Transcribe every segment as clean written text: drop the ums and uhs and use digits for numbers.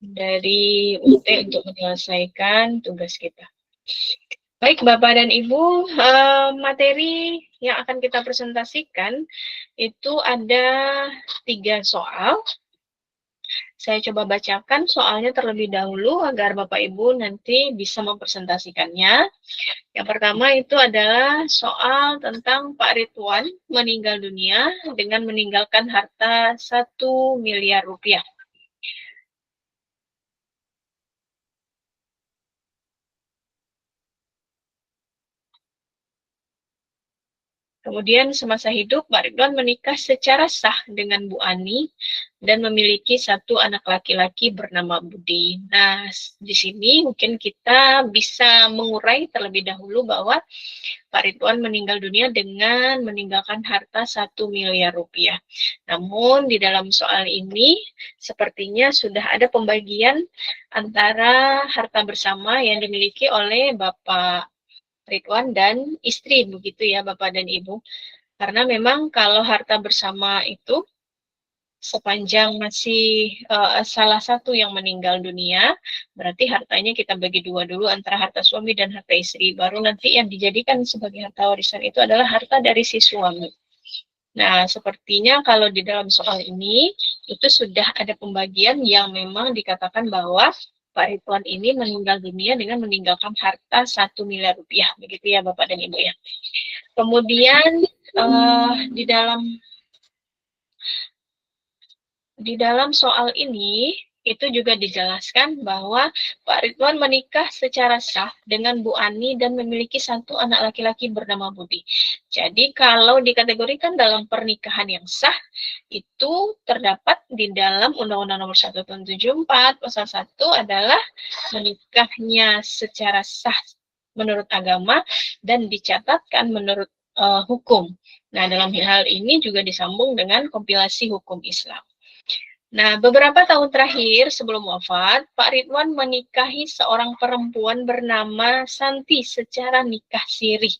dari UT untuk menyelesaikan tugas kita. Baik, Bapak dan Ibu, materi yang akan kita presentasikan itu ada 3 soal. Saya coba bacakan soalnya terlebih dahulu agar Bapak Ibu nanti bisa mempresentasikannya. Yang pertama itu adalah soal tentang Pak Ridwan meninggal dunia dengan meninggalkan harta 1 miliar rupiah. Kemudian semasa hidup, Pak Ridwan menikah secara sah dengan Bu Ani dan memiliki 1 anak laki-laki bernama Budi. Nah, di sini mungkin kita bisa mengurai terlebih dahulu bahwa Pak Ridwan meninggal dunia dengan meninggalkan harta 1 miliar rupiah. Namun di dalam soal ini sepertinya sudah ada pembagian antara harta bersama yang dimiliki oleh Bapak Ridwan dan istri, begitu ya Bapak dan Ibu. Karena memang kalau harta bersama itu sepanjang masih salah satu yang meninggal dunia, berarti hartanya kita bagi 2 dulu antara harta suami dan harta istri. Baru nanti yang dijadikan sebagai harta warisan itu adalah harta dari si suami. Nah, sepertinya kalau di dalam soal ini, itu sudah ada pembagian yang memang dikatakan bahwa Pak Ridwan ini meninggal dunia dengan meninggalkan harta 1 miliar rupiah, begitu ya Bapak dan Ibu ya. Kemudian di dalam soal ini itu juga dijelaskan bahwa Pak Ridwan menikah secara sah dengan Bu Ani dan memiliki 1 anak laki-laki bernama Budi. Jadi kalau dikategorikan dalam pernikahan yang sah, itu terdapat di dalam Undang-Undang Nomor 1 Tahun 74 Pasal 1 adalah menikahnya secara sah menurut agama dan dicatatkan menurut hukum. Nah, dalam hal ini juga disambung dengan kompilasi hukum Islam. Nah, beberapa tahun terakhir sebelum wafat, Pak Ridwan menikahi seorang perempuan bernama Santi secara nikah siri.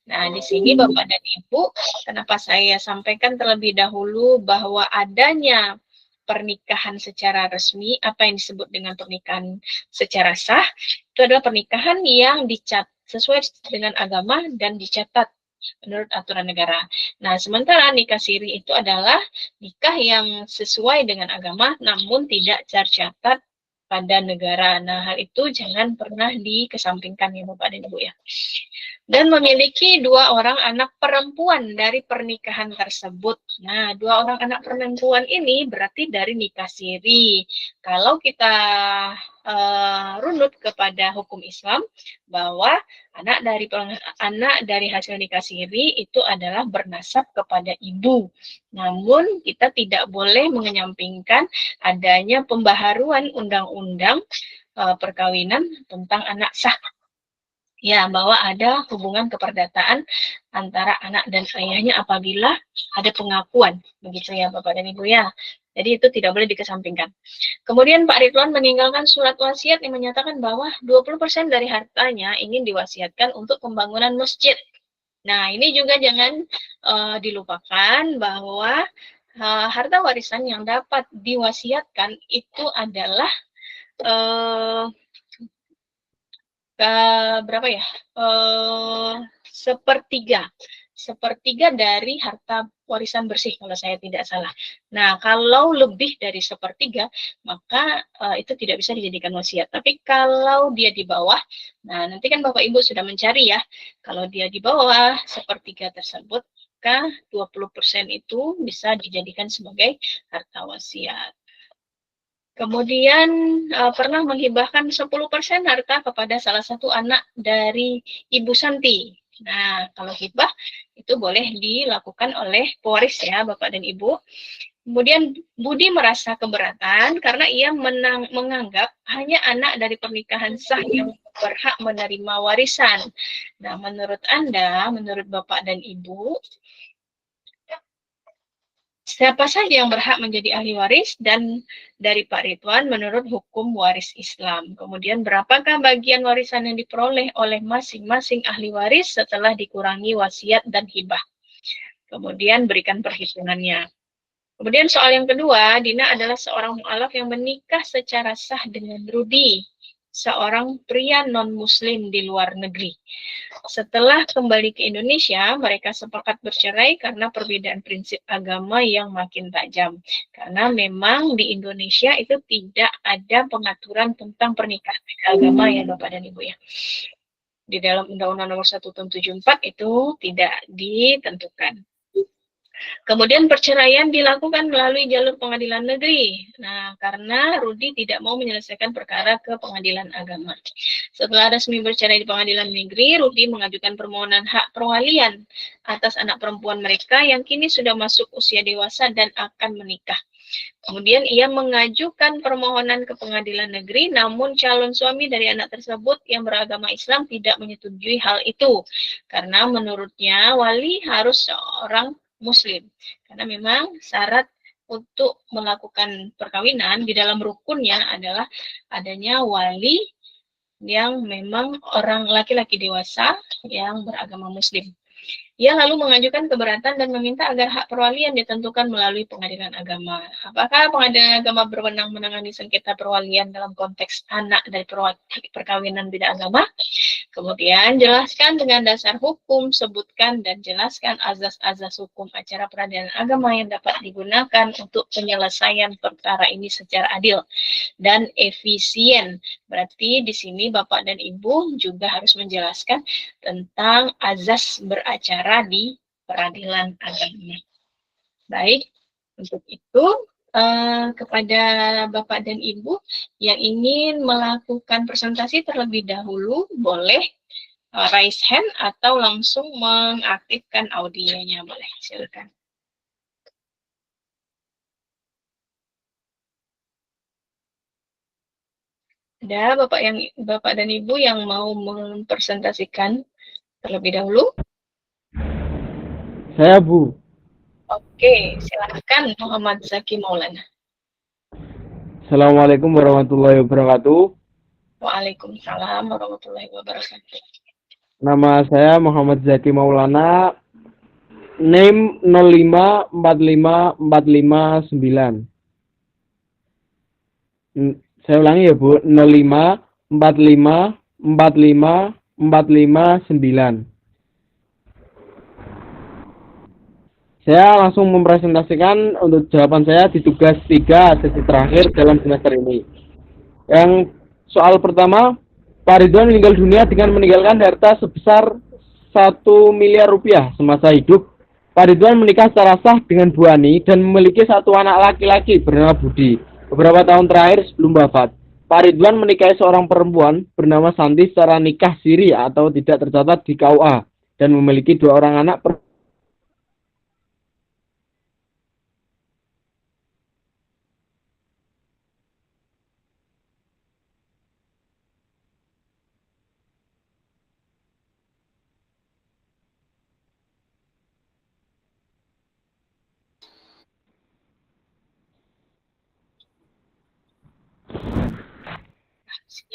Nah, di sini Bapak dan Ibu, kenapa saya sampaikan terlebih dahulu bahwa adanya pernikahan secara resmi, apa yang disebut dengan pernikahan secara sah, itu adalah pernikahan yang dicatat sesuai dengan agama dan dicatat menurut aturan negara. Nah, sementara nikah siri itu adalah nikah yang sesuai dengan agama namun tidak tercatat pada negara. Nah, hal itu jangan pernah dikesampingkan ya Bapak dan Ibu ya. Dan memiliki 2 orang anak perempuan dari pernikahan tersebut. Nah, 2 orang anak perempuan ini berarti dari nikah siri. Kalau kita runut kepada hukum Islam bahwa anak dari hasil nikah siri itu adalah bernasab kepada ibu. Namun kita tidak boleh mengenyampingkan adanya pembaharuan undang-undang perkawinan tentang anak sah. Ya, bahwa ada hubungan keperdataan antara anak dan ayahnya apabila ada pengakuan, begitu ya Bapak dan Ibu ya. Jadi itu tidak boleh dikesampingkan. Kemudian Pak Ridwan meninggalkan surat wasiat yang menyatakan bahwa 20% dari hartanya ingin diwasiatkan untuk pembangunan masjid. Nah, ini juga jangan dilupakan bahwa harta warisan yang dapat diwasiatkan itu adalah berapa ya? Sepertiga dari harta warisan bersih kalau saya tidak salah. Nah, kalau lebih dari sepertiga, maka itu tidak bisa dijadikan wasiat. Tapi kalau dia di bawah, nah nanti kan Bapak Ibu sudah mencari ya, kalau dia di bawah sepertiga tersebut, maka 20% itu bisa dijadikan sebagai harta wasiat. Kemudian pernah menghibahkan 10% harta kepada salah satu anak dari Ibu Santi. Nah, kalau hibah itu boleh dilakukan oleh pewaris ya, Bapak dan Ibu. Kemudian Budi merasa keberatan karena ia menganggap hanya anak dari pernikahan sah yang berhak menerima warisan. Nah, menurut Anda, menurut Bapak dan Ibu, siapa saja yang berhak menjadi ahli waris dan dari Pak Ridwan menurut hukum waris Islam. Kemudian berapakah bagian warisan yang diperoleh oleh masing-masing ahli waris setelah dikurangi wasiat dan hibah. Kemudian berikan perhitungannya. Kemudian soal yang kedua, Dina adalah seorang mu'alaf yang menikah secara sah dengan Rudi, seorang pria non-muslim di luar negeri. Setelah kembali ke Indonesia, mereka sepakat bercerai karena perbedaan prinsip agama yang makin tajam. Karena memang di Indonesia itu tidak ada pengaturan tentang pernikahan agama ya Bapak dan Ibu ya. Di dalam Undang-Undang Nomor 1 Tahun 74 itu tidak ditentukan. Kemudian perceraian dilakukan melalui jalur pengadilan negeri. Nah, karena Rudi tidak mau menyelesaikan perkara ke pengadilan agama. Setelah resmi bercerai di pengadilan negeri, Rudi mengajukan permohonan hak perwalian atas anak perempuan mereka yang kini sudah masuk usia dewasa dan akan menikah. Kemudian ia mengajukan permohonan ke pengadilan negeri, namun calon suami dari anak tersebut yang beragama Islam tidak menyetujui hal itu. Karena menurutnya wali harus seorang Muslim. Karena memang syarat untuk melakukan perkawinan di dalam rukunnya adalah adanya wali yang memang orang laki-laki dewasa yang beragama Muslim. Ia lalu mengajukan keberatan dan meminta agar hak perwalian ditentukan melalui pengadilan agama. Apakah pengadilan agama berwenang menangani sengketa perwalian dalam konteks anak dari perkawinan beda agama? Kemudian jelaskan dengan dasar hukum, sebutkan dan jelaskan azas-azas hukum acara peradilan agama yang dapat digunakan untuk penyelesaian perkara ini secara adil dan efisien. Berarti di sini Bapak dan Ibu juga harus menjelaskan tentang azas beracara di peradilan agama. Baik, untuk itu kepada Bapak dan Ibu yang ingin melakukan presentasi terlebih dahulu, boleh raise hand atau langsung mengaktifkan audionya, boleh, silakan. Ada Bapak dan Ibu yang mau mempresentasikan terlebih dahulu? Saya, Bu. Oke, silakan Muhammad Zaki Maulana. Assalamualaikum warahmatullahi wabarakatuh. Waalaikumsalam warahmatullahi wabarakatuh. Nama saya Muhammad Zaki Maulana. NIM 0545459. Saya ulangi ya, Bu. 054545459. Saya langsung mempresentasikan untuk jawaban saya di tugas 3 sesi terakhir dalam semester ini. Yang soal pertama, Pak Ridwan meninggal dunia dengan meninggalkan harta sebesar 1 miliar rupiah semasa hidup. Pak Ridwan menikah secara sah dengan Bu Ani dan memiliki 1 anak laki-laki bernama Budi. Beberapa tahun terakhir sebelum wafat, Pak Ridwan menikahi seorang perempuan bernama Santi secara nikah siri atau tidak tercatat di KUA dan memiliki 2 orang anak.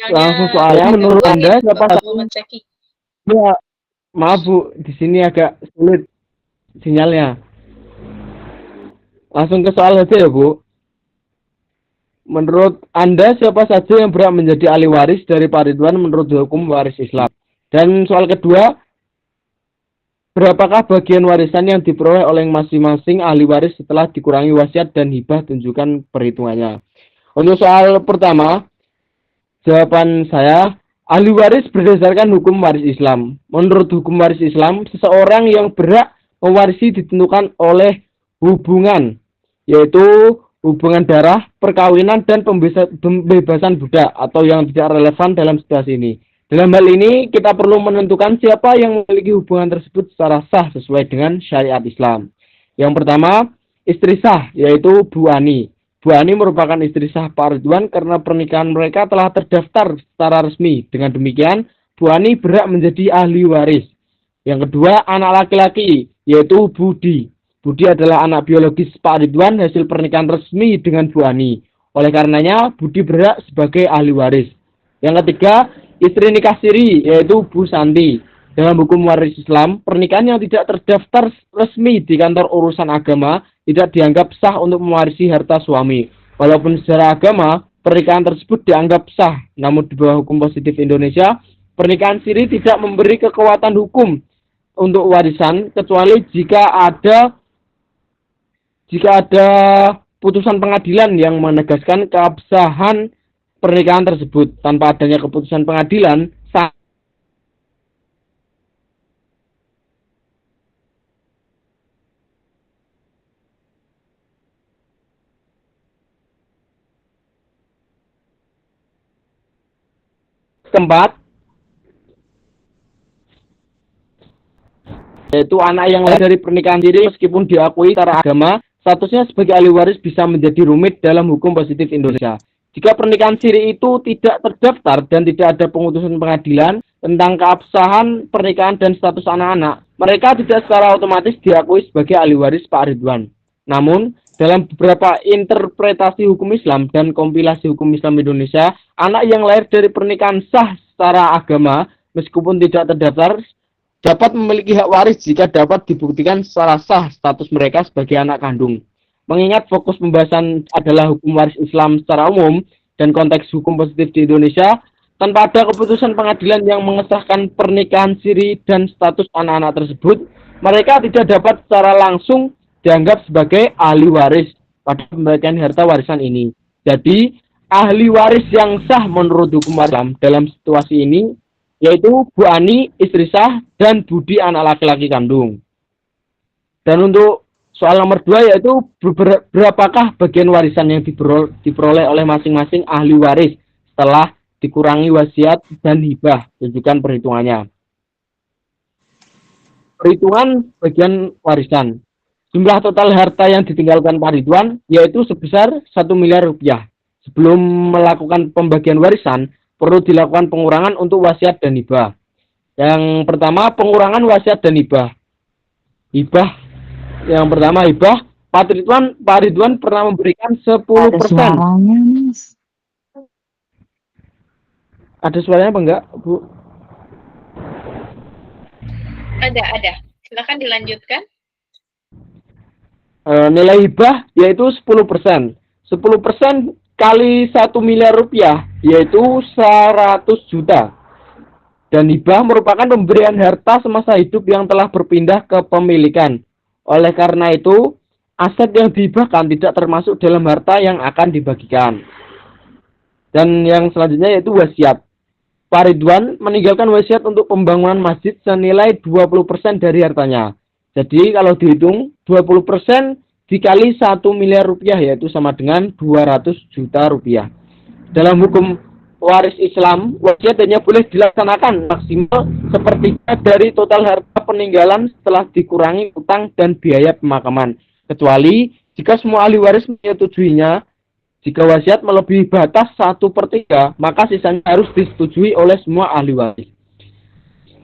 Langsung soalnya, menurut Anda siapa Zaki? Ya, maaf Bu, di sini agak sulit sinyalnya. Langsung ke soal saja ya Bu. Menurut Anda siapa saja yang berhak menjadi ahli waris dari Pak Ridwan menurut hukum waris Islam? Dan soal kedua, berapakah bagian warisan yang diperoleh oleh masing-masing ahli waris setelah dikurangi wasiat dan hibah? Tunjukkan perhitungannya. Untuk soal pertama, jawaban saya, ahli waris berdasarkan hukum waris Islam. Menurut hukum waris Islam, seseorang yang berhak mewarisi ditentukan oleh hubungan, yaitu hubungan darah, perkawinan, dan pembebasan budak atau yang tidak relevan dalam situasi ini. Dalam hal ini, kita perlu menentukan siapa yang memiliki hubungan tersebut secara sah sesuai dengan syariat Islam. Yang pertama, istri sah, yaitu Bu Ani. Bu Ani merupakan istri sah Pak Ridwan karena pernikahan mereka telah terdaftar secara resmi. Dengan demikian, Bu Ani berhak menjadi ahli waris. Yang kedua, anak laki-laki, yaitu Budi. Budi adalah anak biologis Pak Ridwan hasil pernikahan resmi dengan Bu Ani. Oleh karenanya, Budi berhak sebagai ahli waris. Yang ketiga, istri nikah siri, yaitu Bu Santi. Dalam hukum waris Islam, pernikahan yang tidak terdaftar resmi di kantor urusan agama tidak dianggap sah untuk mewarisi harta suami. Walaupun secara agama, pernikahan tersebut dianggap sah, namun di bawah hukum positif Indonesia, pernikahan siri tidak memberi kekuatan hukum untuk warisan, kecuali jika ada putusan pengadilan yang menegaskan keabsahan pernikahan tersebut. Tanpa adanya keputusan pengadilan, sah tempat, yaitu anak yang lahir dari pernikahan siri meskipun diakui secara agama, statusnya sebagai ahli waris bisa menjadi rumit dalam hukum positif Indonesia. Jika pernikahan siri itu tidak terdaftar dan tidak ada pemutusan pengadilan tentang keabsahan pernikahan dan status anak-anak, mereka tidak secara otomatis diakui sebagai ahli waris Pak Ridwan. Namun, dalam beberapa interpretasi hukum Islam dan kompilasi hukum Islam Indonesia, anak yang lahir dari pernikahan sah secara agama meskipun tidak terdaftar dapat memiliki hak waris jika dapat dibuktikan secara sah status mereka sebagai anak kandung. Mengingat fokus pembahasan adalah hukum waris Islam secara umum dan konteks hukum positif di Indonesia, tanpa ada keputusan pengadilan yang mengesahkan pernikahan siri dan status anak-anak tersebut, mereka tidak dapat secara langsung dianggap sebagai ahli waris pada pembagian harta warisan ini. Jadi, ahli waris yang sah menurut hukum Islam dalam situasi ini yaitu Bu Ani, istri sah, dan Budi, anak laki-laki kandung. Dan untuk soal nomor 2 yaitu berapakah bagian warisan yang diperoleh oleh masing-masing ahli waris setelah dikurangi wasiat dan hibah. Tunjukkan perhitungannya. Perhitungan bagian warisan. Jumlah total harta yang ditinggalkan Pak Ridwan yaitu sebesar 1 miliar rupiah. Sebelum melakukan pembagian warisan, perlu dilakukan pengurangan untuk wasiat dan hibah. Yang pertama, pengurangan wasiat dan hibah. Yang pertama, hibah. Pak Ridwan pernah memberikan 10%. Ada suaranya, Mas. Ada suaranya apa enggak, Bu? Ada. Silakan dilanjutkan. Nilai hibah yaitu 10%. 10% kali 1 miliar rupiah yaitu 100 juta. Dan hibah merupakan pemberian harta semasa hidup yang telah berpindah ke pemilikan. Oleh karena itu, aset yang dihibahkan tidak termasuk dalam harta yang akan dibagikan. Dan yang selanjutnya yaitu wasiat. Pak Ridwan meninggalkan wasiat untuk pembangunan masjid senilai 20% dari hartanya. Jadi kalau dihitung 20% dikali 1 miliar rupiah yaitu sama dengan 200 juta rupiah. Dalam hukum waris Islam, wasiat hanya boleh dilaksanakan maksimal sepertiga dari total harta peninggalan setelah dikurangi utang dan biaya pemakaman. Kecuali jika semua ahli waris menyetujuinya. Jika wasiat melebihi batas 1/3, maka sisanya harus disetujui oleh semua ahli waris.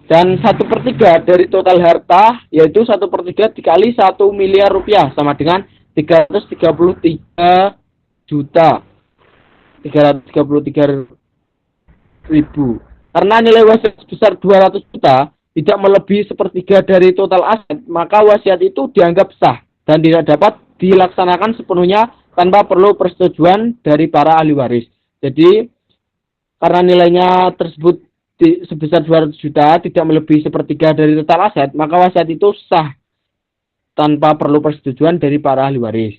Dan 1/3 dari total harta yaitu 1/3 dikali 1 miliar rupiah sama dengan 333 juta 333 ribu. Karena nilai wasiat sebesar 200 juta tidak melebihi 1/3 dari total aset, maka wasiat itu dianggap sah dan tidak dapat dilaksanakan sepenuhnya tanpa perlu persetujuan dari para ahli waris. Jadi karena nilainya tersebut sebesar 200 juta tidak melebihi 1/3 dari total aset, maka wasiat itu sah tanpa perlu persetujuan dari para ahli waris.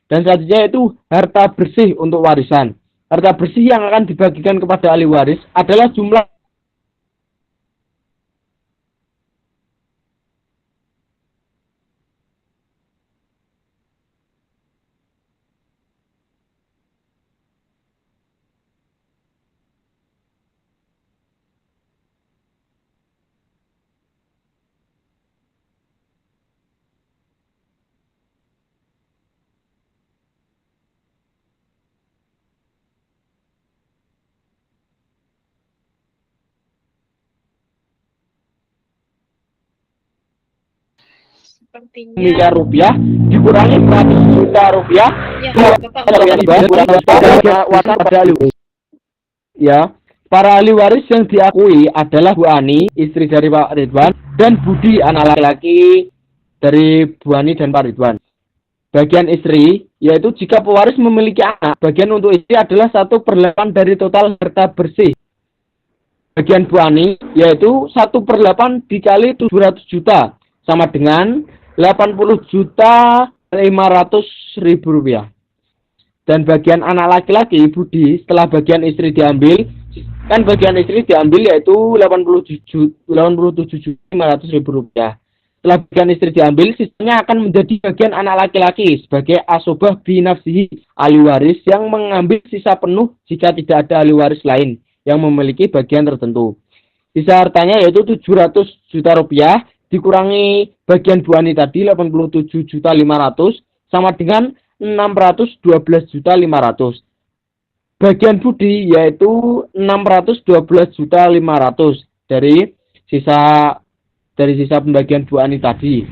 Dan selanjutnya itu harta bersih untuk warisan. Harta bersih yang akan dibagikan kepada ahli waris adalah jumlah Sepertinya miliar rupiah dikurangi 100 juta rupiah ya, Bapak pada ahli waris. Ya, para ahli waris yang diakui adalah Bu Ani, istri dari Pak Ridwan, dan Budi, anak laki-laki dari Bu Ani dan Pak Ridwan. bagian istri, yaitu jika pewaris memiliki anak, bagian untuk istri adalah 1/8 dari total harta bersih. Bagian Bu Ani, yaitu 1/8 dikali 700 juta, sama dengan 80.500.000 rupiah. Dan bagian anak laki-laki Budi, setelah bagian istri diambil, kan bagian istri diambil yaitu 87.500.000 rupiah. Setelah bagian istri diambil, sisanya akan menjadi bagian anak laki-laki sebagai asobah binafsihi, ahli waris yang mengambil sisa penuh jika tidak ada ahli waris lain yang memiliki bagian tertentu. Sisa hartanya yaitu 700 juta rupiah dikurangi bagian Bu Ani tadi 87.500 sama dengan 612.500. Bagian Budi yaitu 612.500 dari sisa pembagian Bu Ani tadi.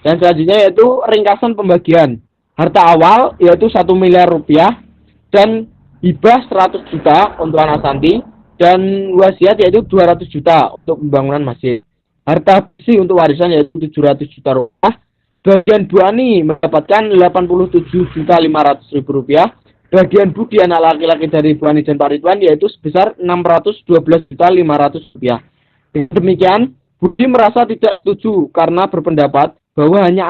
Dan selanjutnya yaitu ringkasan pembagian. Harta awal yaitu 1 miliar rupiah dan hibah 100 juta untuk anak Santi dan wasiat yaitu 200 juta untuk pembangunan masjid. Harta bersih untuk warisan yaitu 700 juta rupiah. Bagian Bu Ani mendapatkan 87.500.000 rupiah. Bagian Budi anak laki-laki dari Bu Ani dan Pak Ridwan yaitu sebesar 612.500 rupiah. Dengan demikian, Budi merasa tidak setuju karena berpendapat bahwa hanya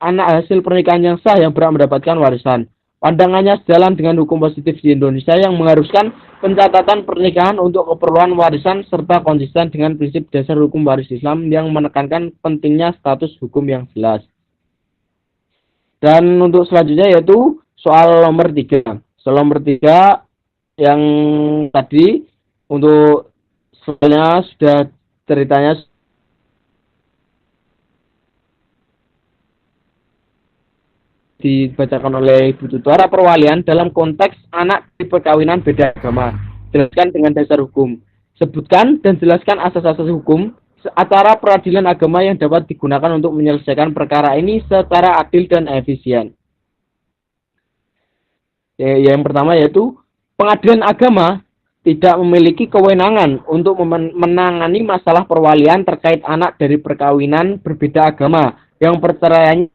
anak hasil pernikahan yang sah yang berhak mendapatkan warisan. Pandangannya sejalan dengan hukum positif di Indonesia yang mengharuskan pencatatan pernikahan untuk keperluan warisan serta konsisten dengan prinsip dasar hukum waris Islam yang menekankan pentingnya status hukum yang jelas. Dan untuk selanjutnya yaitu soal nomor 3. Soal nomor 3 yang tadi untuk soalnya sudah ceritanya dibacakan oleh Ibu Tutora perwalian dalam konteks anak di perkawinan beda agama. Jelaskan dengan dasar hukum. Sebutkan dan jelaskan asas-asas hukum acara peradilan agama yang dapat digunakan untuk menyelesaikan perkara ini secara adil dan efisien. Yang pertama yaitu pengadilan agama tidak memiliki kewenangan untuk menangani masalah perwalian terkait anak dari perkawinan berbeda agama yang perceraiannya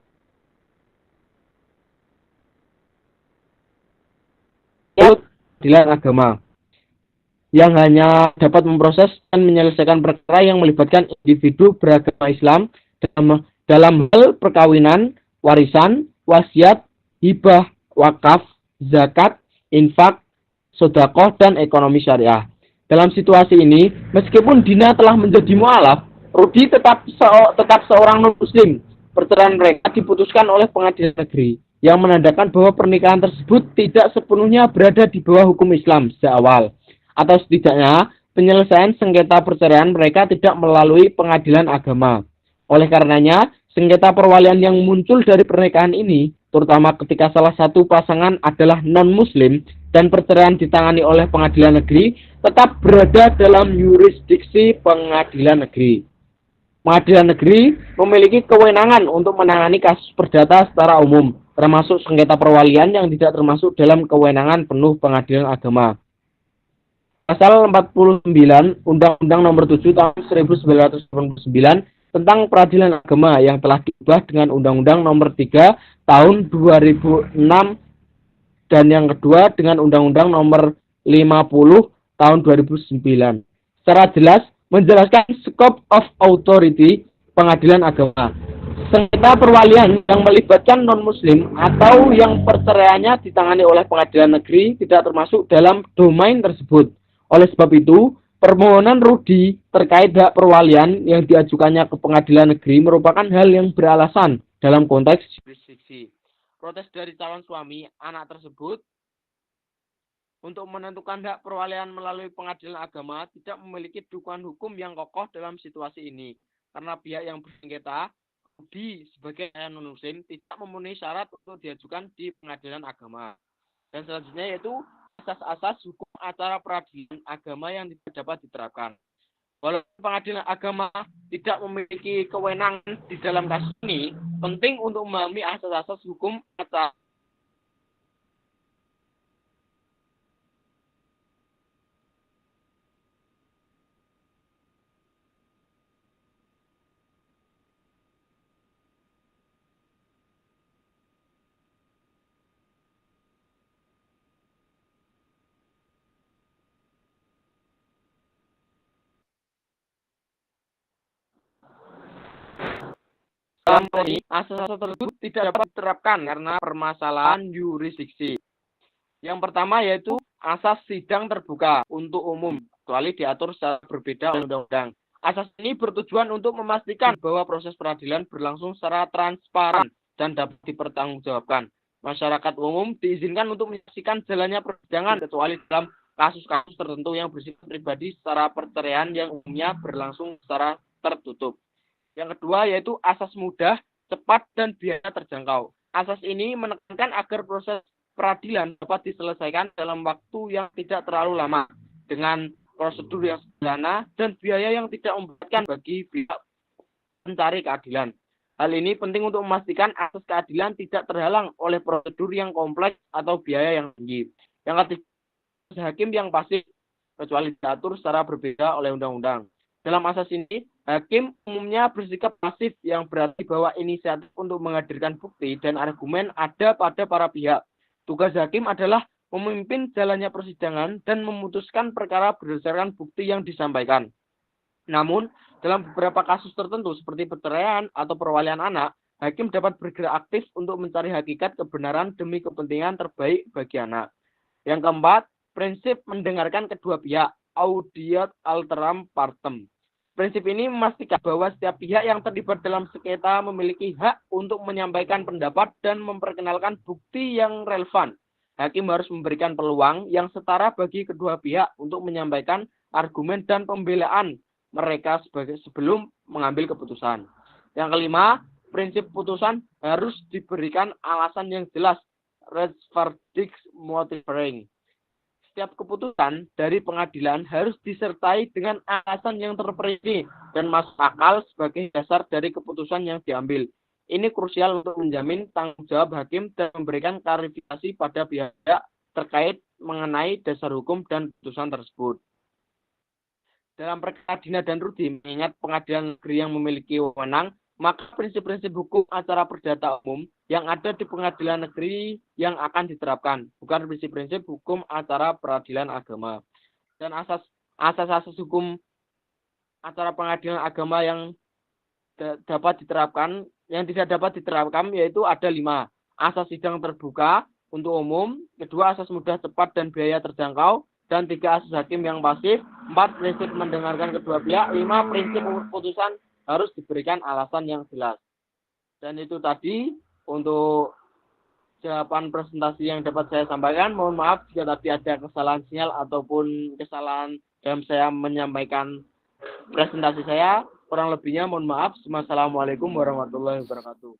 peradilan agama yang hanya dapat memproses dan menyelesaikan perkara yang melibatkan individu beragama Islam dalam hal perkawinan, warisan, wasiat, hibah, wakaf, zakat, infak, sedekah, dan ekonomi syariah. Dalam situasi ini, meskipun Dina telah menjadi mualaf, Rudi tetap seorang non-muslim. Perceraian mereka diputuskan oleh pengadilan negeri, yang menandakan bahwa pernikahan tersebut tidak sepenuhnya berada di bawah hukum Islam sejak awal. Atau setidaknya, penyelesaian sengketa perceraian mereka tidak melalui pengadilan agama. Oleh karenanya, sengketa perwalian yang muncul dari pernikahan ini, terutama ketika salah satu pasangan adalah non-muslim dan perceraian ditangani oleh pengadilan negeri, tetap berada dalam yurisdiksi pengadilan negeri. Pengadilan negeri memiliki kewenangan untuk menangani kasus perdata secara umum, termasuk sengketa perwalian yang tidak termasuk dalam kewenangan penuh pengadilan agama. Pasal 49 Undang-Undang Nomor 7 Tahun 1989 tentang peradilan agama yang telah diubah dengan Undang-Undang Nomor 3 Tahun 2006 dan yang kedua dengan Undang-Undang Nomor 50 Tahun 2009. Secara jelas menjelaskan scope of authority pengadilan agama. Sengketa perwalian yang melibatkan non-muslim atau yang perceraiannya ditangani oleh pengadilan negeri tidak termasuk dalam domain tersebut. Oleh sebab itu, permohonan Rudi terkait hak perwalian yang diajukannya ke pengadilan negeri merupakan hal yang beralasan dalam konteks jurisdiksi. Protes dari calon suami anak tersebut untuk menentukan hak perwalian melalui pengadilan agama tidak memiliki dukungan hukum yang kokoh dalam situasi ini. Karena pihak yang bersengketa, Rudi sebagai non-muslim tidak memenuhi syarat untuk diajukan di pengadilan agama. Dan selanjutnya yaitu asas-asas hukum acara peradilan agama yang tidak dapat diterapkan. Walaupun pengadilan agama tidak memiliki kewenangan di dalam kasus ini, penting untuk memahami asas-asas hukum acara dalam ini asas-asas tersebut tidak dapat diterapkan karena permasalahan yurisdiksi. Yang pertama yaitu asas sidang terbuka untuk umum, kecuali diatur secara berbeda oleh undang-undang. Asas ini bertujuan untuk memastikan bahwa proses peradilan berlangsung secara transparan dan dapat dipertanggungjawabkan. Masyarakat umum diizinkan untuk menyaksikan jalannya persidangan kecuali dalam kasus-kasus tertentu yang bersifat pribadi secara perceraian yang umumnya berlangsung secara tertutup. Yang kedua yaitu asas mudah, cepat, dan biaya terjangkau. Asas ini menekankan agar proses peradilan dapat diselesaikan dalam waktu yang tidak terlalu lama dengan prosedur yang sederhana dan biaya yang tidak memberatkan bagi pihak mencari keadilan. Hal ini penting untuk memastikan akses keadilan tidak terhalang oleh prosedur yang kompleks atau biaya yang tinggi. Yang ketiga, hakim yang pasif kecuali diatur secara berbeda oleh undang-undang. Dalam asas ini, hakim umumnya bersikap pasif yang berarti bahwa inisiatif untuk menghadirkan bukti dan argumen ada pada para pihak. Tugas hakim adalah memimpin jalannya persidangan dan memutuskan perkara berdasarkan bukti yang disampaikan. Namun, dalam beberapa kasus tertentu seperti perceraian atau perwalian anak, hakim dapat bergerak aktif untuk mencari hakikat kebenaran demi kepentingan terbaik bagi anak. Yang keempat, prinsip mendengarkan kedua pihak, audiat alteram partem. Prinsip ini memastikan bahwa setiap pihak yang terlibat dalam sengketa memiliki hak untuk menyampaikan pendapat dan memperkenalkan bukti yang relevan. Hakim harus memberikan peluang yang setara bagi kedua pihak untuk menyampaikan argumen dan pembelaan mereka sebelum mengambil keputusan. Yang kelima, prinsip putusan harus diberikan alasan yang jelas, res verdict motivering. Setiap keputusan dari pengadilan harus disertai dengan alasan yang terperinci dan masuk akal sebagai dasar dari keputusan yang diambil. Ini krusial untuk menjamin tanggung jawab hakim dan memberikan klarifikasi pada pihak terkait mengenai dasar hukum dan putusan tersebut. Dalam perkara Dina dan Rudi, mengingat pengadilan negeri yang memiliki wewenang, maka prinsip-prinsip hukum acara perdata umum yang ada di pengadilan negeri yang akan diterapkan, bukan prinsip-prinsip hukum acara peradilan agama. Dan asas-asas hukum acara pengadilan agama yang dapat diterapkan, yang tidak dapat diterapkan yaitu ada 5. Asas sidang terbuka untuk umum, kedua asas mudah, cepat, dan biaya terjangkau, dan 3 asas hakim yang pasif, 4 prinsip mendengarkan kedua pihak, 5 prinsip putusan harus diberikan alasan yang jelas. Dan itu tadi untuk jawaban presentasi yang dapat saya sampaikan. Mohon maaf jika tadi ada kesalahan sinyal ataupun kesalahan dalam saya menyampaikan presentasi saya. Kurang lebihnya mohon maaf. Wassalamualaikum warahmatullahi wabarakatuh.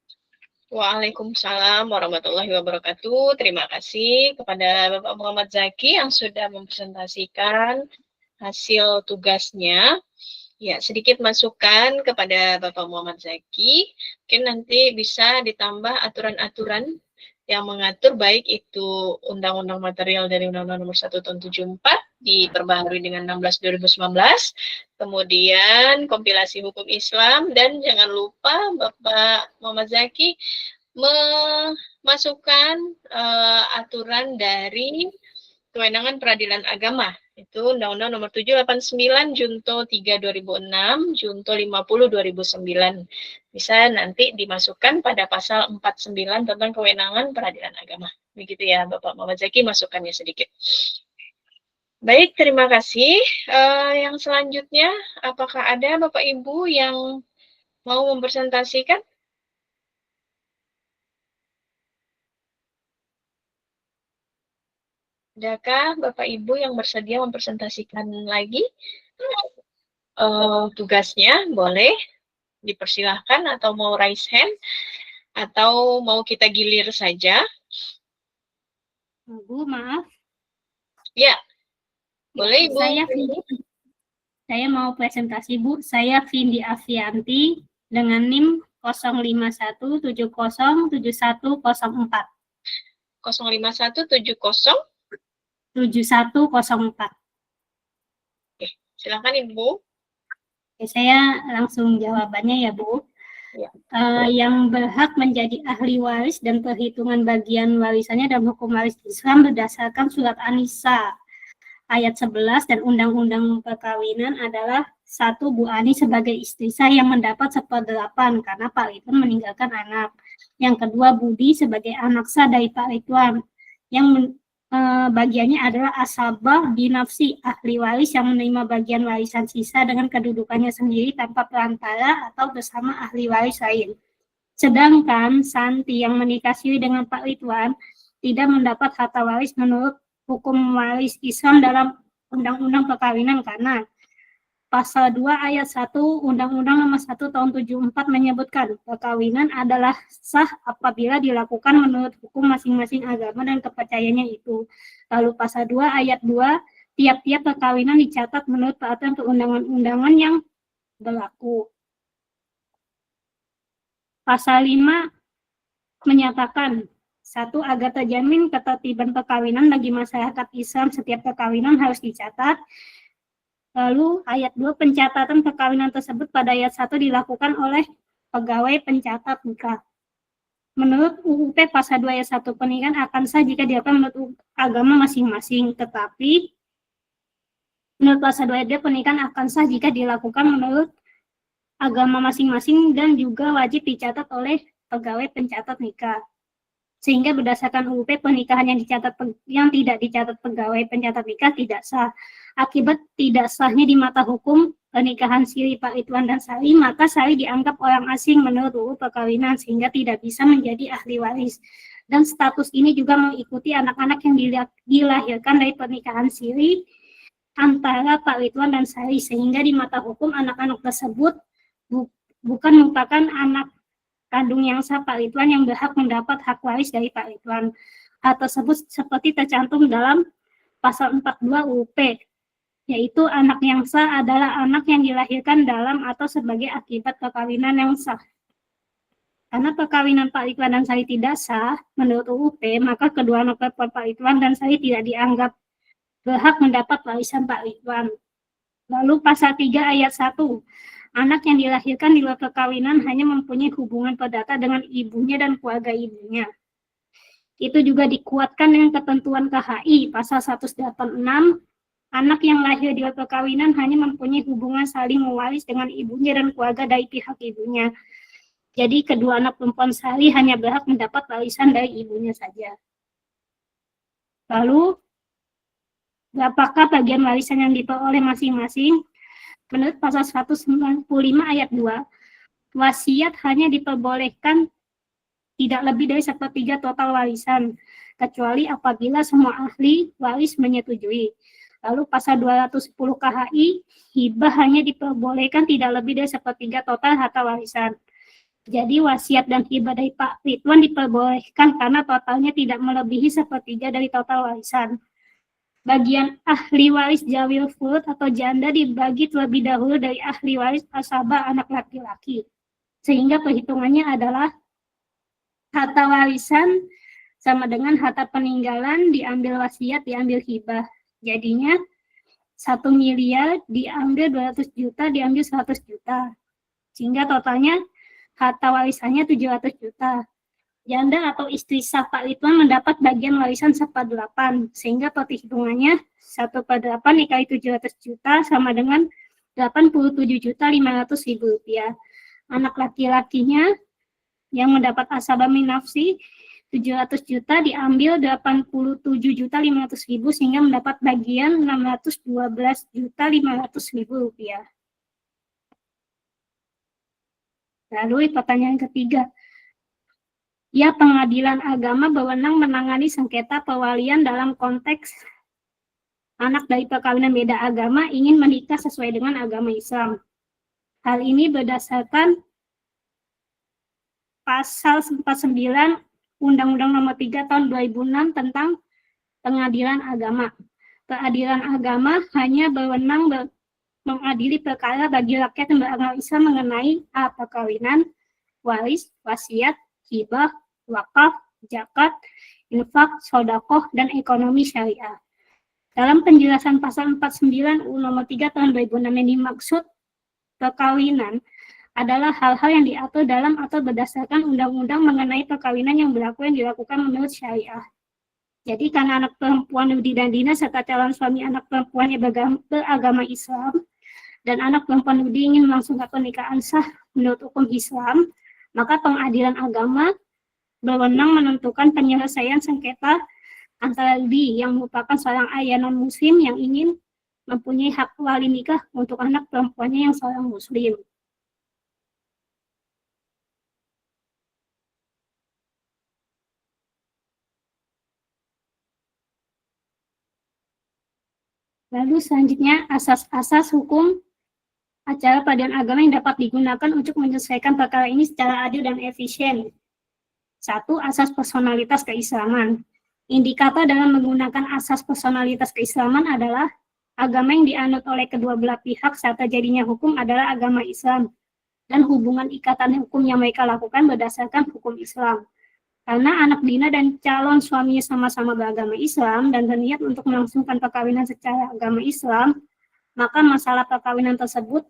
Waalaikumsalam warahmatullahi wabarakatuh. Terima kasih kepada Bapak Muhammad Zaki yang sudah mempresentasikan hasil tugasnya. Ya, sedikit masukan kepada Bapak Muhammad Zaki. Mungkin nanti bisa ditambah aturan-aturan yang mengatur baik itu undang-undang material dari Undang-Undang Nomor 1 Tahun 74 diperbaharui dengan 16 2019, kemudian kompilasi hukum Islam, dan jangan lupa Bapak Muhammad Zaki memasukkan aturan dari kewenangan peradilan agama, itu Undang-Undang Nomor 789 Junto 3 2006, Junto 50 2009. Bisa nanti dimasukkan pada pasal 49 tentang kewenangan peradilan agama. Begitu ya Bapak Muhammad Zaki, masukannya sedikit. Baik, terima kasih. Yang selanjutnya, apakah ada Bapak Ibu yang mau mempresentasikan? Adakah Bapak Ibu yang bersedia mempresentasikan lagi tugasnya? Boleh dipersilahkan, atau mau raise hand, atau mau kita gilir saja? Bu, maaf. Ya, boleh Ibu. Saya mau presentasi Bu. Saya Vindi Avianti dengan NIM 051707104. 05170 7104. Oke, silakan Ibu. Oke, saya langsung jawabannya ya Bu. Ya. Yang berhak menjadi ahli waris dan perhitungan bagian warisannya dalam hukum waris Islam berdasarkan surat An-Nisa ayat 11 dan Undang-Undang Perkawinan adalah satu, Bu Ani sebagai istri sah yang mendapat 1/8 karena Pak Ridwan meninggalkan anak. Yang kedua, Budi sebagai anak sah dari Pak Ridwan yang bagiannya adalah asabah binafsi ahli waris yang menerima bagian warisan sisa dengan kedudukannya sendiri tanpa perantara atau bersama ahli waris lain. Sedangkan Santi yang menikah siri dengan Pak Ridwan tidak mendapat harta waris menurut hukum waris Islam dalam Undang-Undang Perkawinan karena Pasal 2 ayat 1 Undang-Undang Nomor 1 Tahun 74 menyebutkan perkawinan adalah sah apabila dilakukan menurut hukum masing-masing agama dan kepercayaannya itu. Lalu pasal 2 ayat 2 tiap-tiap perkawinan dicatat menurut peraturan perundangan-undangan yang berlaku. Pasal 5 menyatakan satu, agar terjamin ketertiban perkawinan bagi masyarakat Islam, setiap perkawinan harus dicatat. Lalu ayat 2, pencatatan perkawinan tersebut pada ayat 1 dilakukan oleh pegawai pencatat nikah. Menurut UUP pasal 2 ayat 1, pernikahan akan sah jika dilakukan menurut agama masing-masing. Tetapi menurut pasal 2 ayat 2, pernikahan akan sah jika dilakukan menurut agama masing-masing dan juga wajib dicatat oleh pegawai pencatat nikah. Sehingga berdasarkan UUP pernikahan yang tidak dicatat pegawai pencatat nikah tidak sah. Akibat tidak sahnya di mata hukum pernikahan siri Pak Ridwan dan Sari, maka Sari dianggap orang asing menurut UU Perkawinan sehingga tidak bisa menjadi ahli waris. Dan status ini juga mengikuti anak-anak yang dilahirkan dari pernikahan siri antara Pak Ridwan dan Sari, sehingga di mata hukum anak-anak tersebut bukan merupakan anak kandung yang sah Pak Ridwan yang berhak mendapat hak waris dari Pak Ridwan. Hal tersebut seperti tercantum dalam pasal 42 UUP, yaitu anak yang sah adalah anak yang dilahirkan dalam atau sebagai akibat perkawinan yang sah. Karena perkawinan Pak Ridwan dan Sari tidak sah menurut UUP, maka kedua anak perempuan Pak Ridwan dan Sari tidak dianggap berhak mendapat warisan Pak Ridwan. Lalu pasal 3 ayat 1, anak yang dilahirkan di luar perkawinan hanya mempunyai hubungan perdata dengan ibunya dan keluarga ibunya. Itu juga dikuatkan dengan ketentuan KHI pasal 186, anak yang lahir di luar perkawinan hanya mempunyai hubungan saling mewaris dengan ibunya dan keluarga dari pihak ibunya. Jadi kedua anak perempuan Sari hanya berhak mendapat warisan dari ibunya saja. Lalu, berapakah bagian warisan yang diperoleh masing-masing? Menurut pasal 195 ayat 2, wasiat hanya diperbolehkan tidak lebih dari 1/3 total warisan, kecuali apabila semua ahli waris menyetujui. Lalu pasal 210 KHI, hibah hanya diperbolehkan tidak lebih dari 1/3 total harta warisan. Jadi wasiat dan hibah dari Pak Ridwan diperbolehkan karena totalnya tidak melebihi 1/3 dari total warisan. Bagian ahli waris jawil furud atau janda dibagi terlebih dahulu dari ahli waris asabah anak laki-laki. Sehingga perhitungannya adalah harta warisan sama dengan harta peninggalan diambil wasiat, diambil hibah. Jadinya 1 miliar diambil 200 juta, diambil 100 juta. Sehingga totalnya harta warisannya 700 juta. Janda atau istri sah Pak Ridwan mendapat bagian warisan 1/8, sehingga perhitungannya 1/8 dikali 700 juta sama dengan 87.500.000 rupiah. Anak laki-lakinya yang mendapat asabah minafsi 700 juta diambil 87.500.000 sehingga mendapat bagian 612.500.000 rupiah. Lalu pertanyaan ketiga. Ya, pengadilan agama berwenang menangani sengketa perwalian dalam konteks anak dari perkawinan beda agama ingin menikah sesuai dengan agama Islam. Hal ini berdasarkan pasal 49 Undang-Undang Nomor 3 Tahun 2006 tentang pengadilan agama. Pengadilan agama hanya berwenang mengadili perkara bagi rakyat yang beragama Islam mengenai perkawinan, waris, wasiat, hibah, wakaf, zakat, infak, sedekah, dan ekonomi syariah. Dalam penjelasan pasal 49 UU Nomor 3 Tahun 2006 yang dimaksud perkawinan adalah hal-hal yang diatur dalam atau berdasarkan undang-undang mengenai perkawinan yang berlaku yang dilakukan menurut syariah. Jadi karena anak perempuan Nudi dan Dina serta calon suami anak perempuannya beragama Islam, dan anak perempuan Nudi ingin melangsungkan pernikahan sah menurut hukum Islam, maka pengadilan agama berwenang menentukan penyelesaian sengketa antara Nudi yang merupakan seorang ayah non-muslim yang ingin mempunyai hak wali nikah untuk anak perempuannya yang seorang muslim. Lalu selanjutnya asas-asas hukum acara peradilan agama yang dapat digunakan untuk menyelesaikan perkara ini secara adil dan efisien. 1. Asas personalitas keislaman. Indikator dalam menggunakan asas personalitas keislaman adalah agama yang dianut oleh kedua belah pihak serta jadinya hukum adalah agama Islam dan hubungan ikatan hukum yang mereka lakukan berdasarkan hukum Islam. Karena anak Dina dan calon suaminya sama-sama beragama Islam dan berniat untuk melangsungkan perkawinan secara agama Islam, maka masalah perkawinan tersebut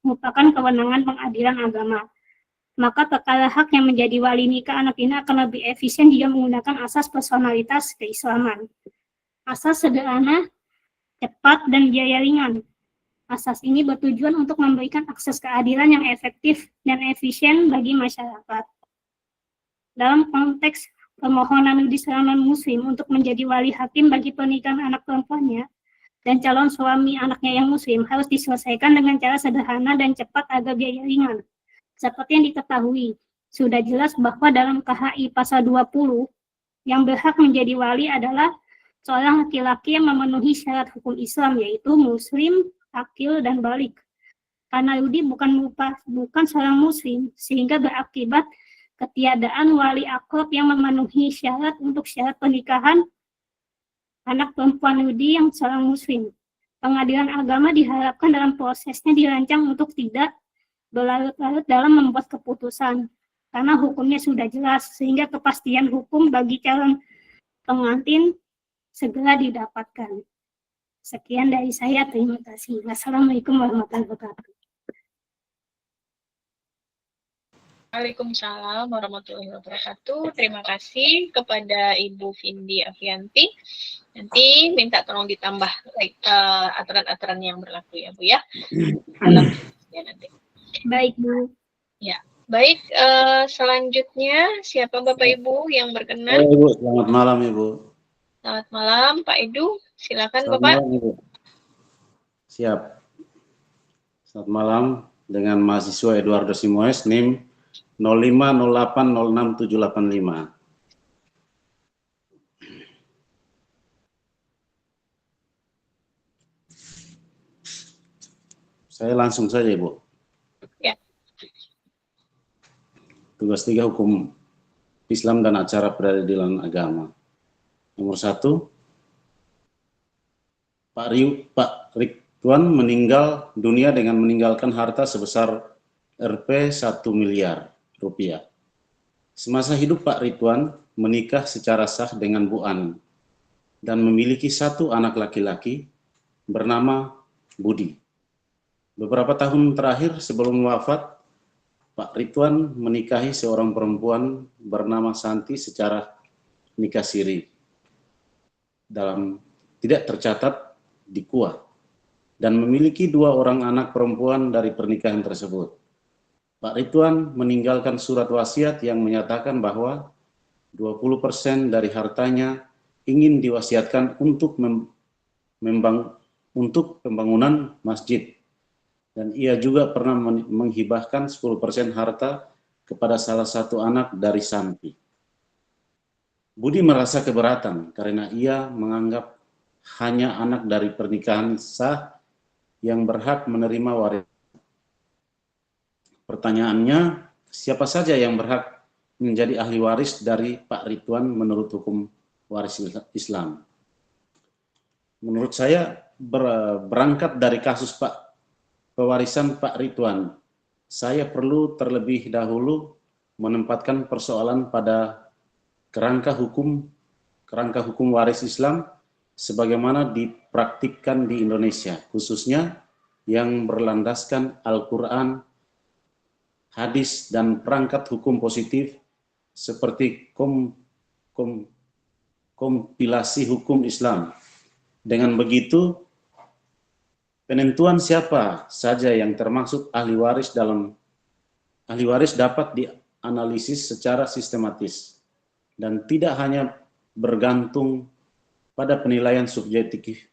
merupakan kewenangan pengadilan agama. Maka perkara hak yang menjadi wali nikah anak Dina akan lebih efisien jika menggunakan asas personalitas keislaman. Asas sederhana, cepat, dan biaya ringan. Asas ini bertujuan untuk memberikan akses keadilan yang efektif dan efisien bagi masyarakat. Dalam konteks permohonan Nudi seorang non-muslim untuk menjadi wali hakim bagi pernikahan anak perempuannya, dan calon suami anaknya yang muslim harus diselesaikan dengan cara sederhana dan cepat agar biaya ringan. Seperti yang diketahui, sudah jelas bahwa dalam KHI pasal 20, yang berhak menjadi wali adalah seorang laki-laki yang memenuhi syarat hukum Islam, yaitu muslim, akil, dan balik. Karena Rudi bukan seorang muslim, sehingga berakibat ketiadaan wali akrab yang memenuhi syarat untuk syarat pernikahan anak perempuan Rudi yang seorang muslim. Pengadilan agama diharapkan dalam prosesnya dirancang untuk tidak berlarut-larut dalam membuat keputusan, karena hukumnya sudah jelas, sehingga kepastian hukum bagi calon pengantin segera didapatkan. Sekian dari saya, terima kasih. Wassalamualaikum warahmatullahi wabarakatuh. Waalaikumsalam warahmatullahi wabarakatuh. Terima kasih kepada Ibu Vindi Afianti. Nanti minta tolong ditambah aturan-aturan yang berlaku ya Bu ya. Dalam ya nanti. Baik Bu. Ya, baik. Selanjutnya siapa Bapak Ibu yang berkenan? Ibu, selamat malam Ibu. Selamat malam Pak Edu. Silakan Selamat Bapak. malam, Ibu. Siap. Selamat malam dengan mahasiswa Eduardo Simoes, NIM 05080675. Saya langsung saja Ibu. Ya. Tugas 3 Hukum Islam dan Acara Peradilan Agama. Nomor 1, Pak Ridwan meninggal dunia dengan meninggalkan harta sebesar Rp 1 miliar rupiah. Semasa hidup Pak Ridwan menikah secara sah dengan Bu Ani dan memiliki 1 anak laki-laki bernama Budi. Beberapa tahun terakhir sebelum wafat, Pak Ridwan menikahi seorang perempuan bernama Santi secara nikah siri dalam tidak tercatat di KUA dan memiliki 2 orang anak perempuan dari pernikahan tersebut. Pak Ridwan meninggalkan surat wasiat yang menyatakan bahwa 20% dari hartanya ingin diwasiatkan untuk pembangunan masjid. Dan ia juga pernah menghibahkan 10% harta kepada salah satu anak dari Santi. Budi merasa keberatan karena ia menganggap hanya anak dari pernikahan sah yang berhak menerima warisan. Pertanyaannya, siapa saja yang berhak menjadi ahli waris dari Pak Ridwan menurut hukum waris Islam? Menurut saya, berangkat dari kasus pewarisan Pak Ridwan, saya perlu terlebih dahulu menempatkan persoalan pada kerangka hukum waris Islam sebagaimana dipraktikkan di Indonesia, khususnya yang berlandaskan Al-Quran, hadis, dan perangkat hukum positif seperti kompilasi hukum Islam. Dengan begitu, penentuan siapa saja yang termasuk ahli waris dapat dianalisis secara sistematis dan tidak hanya bergantung pada penilaian subjektif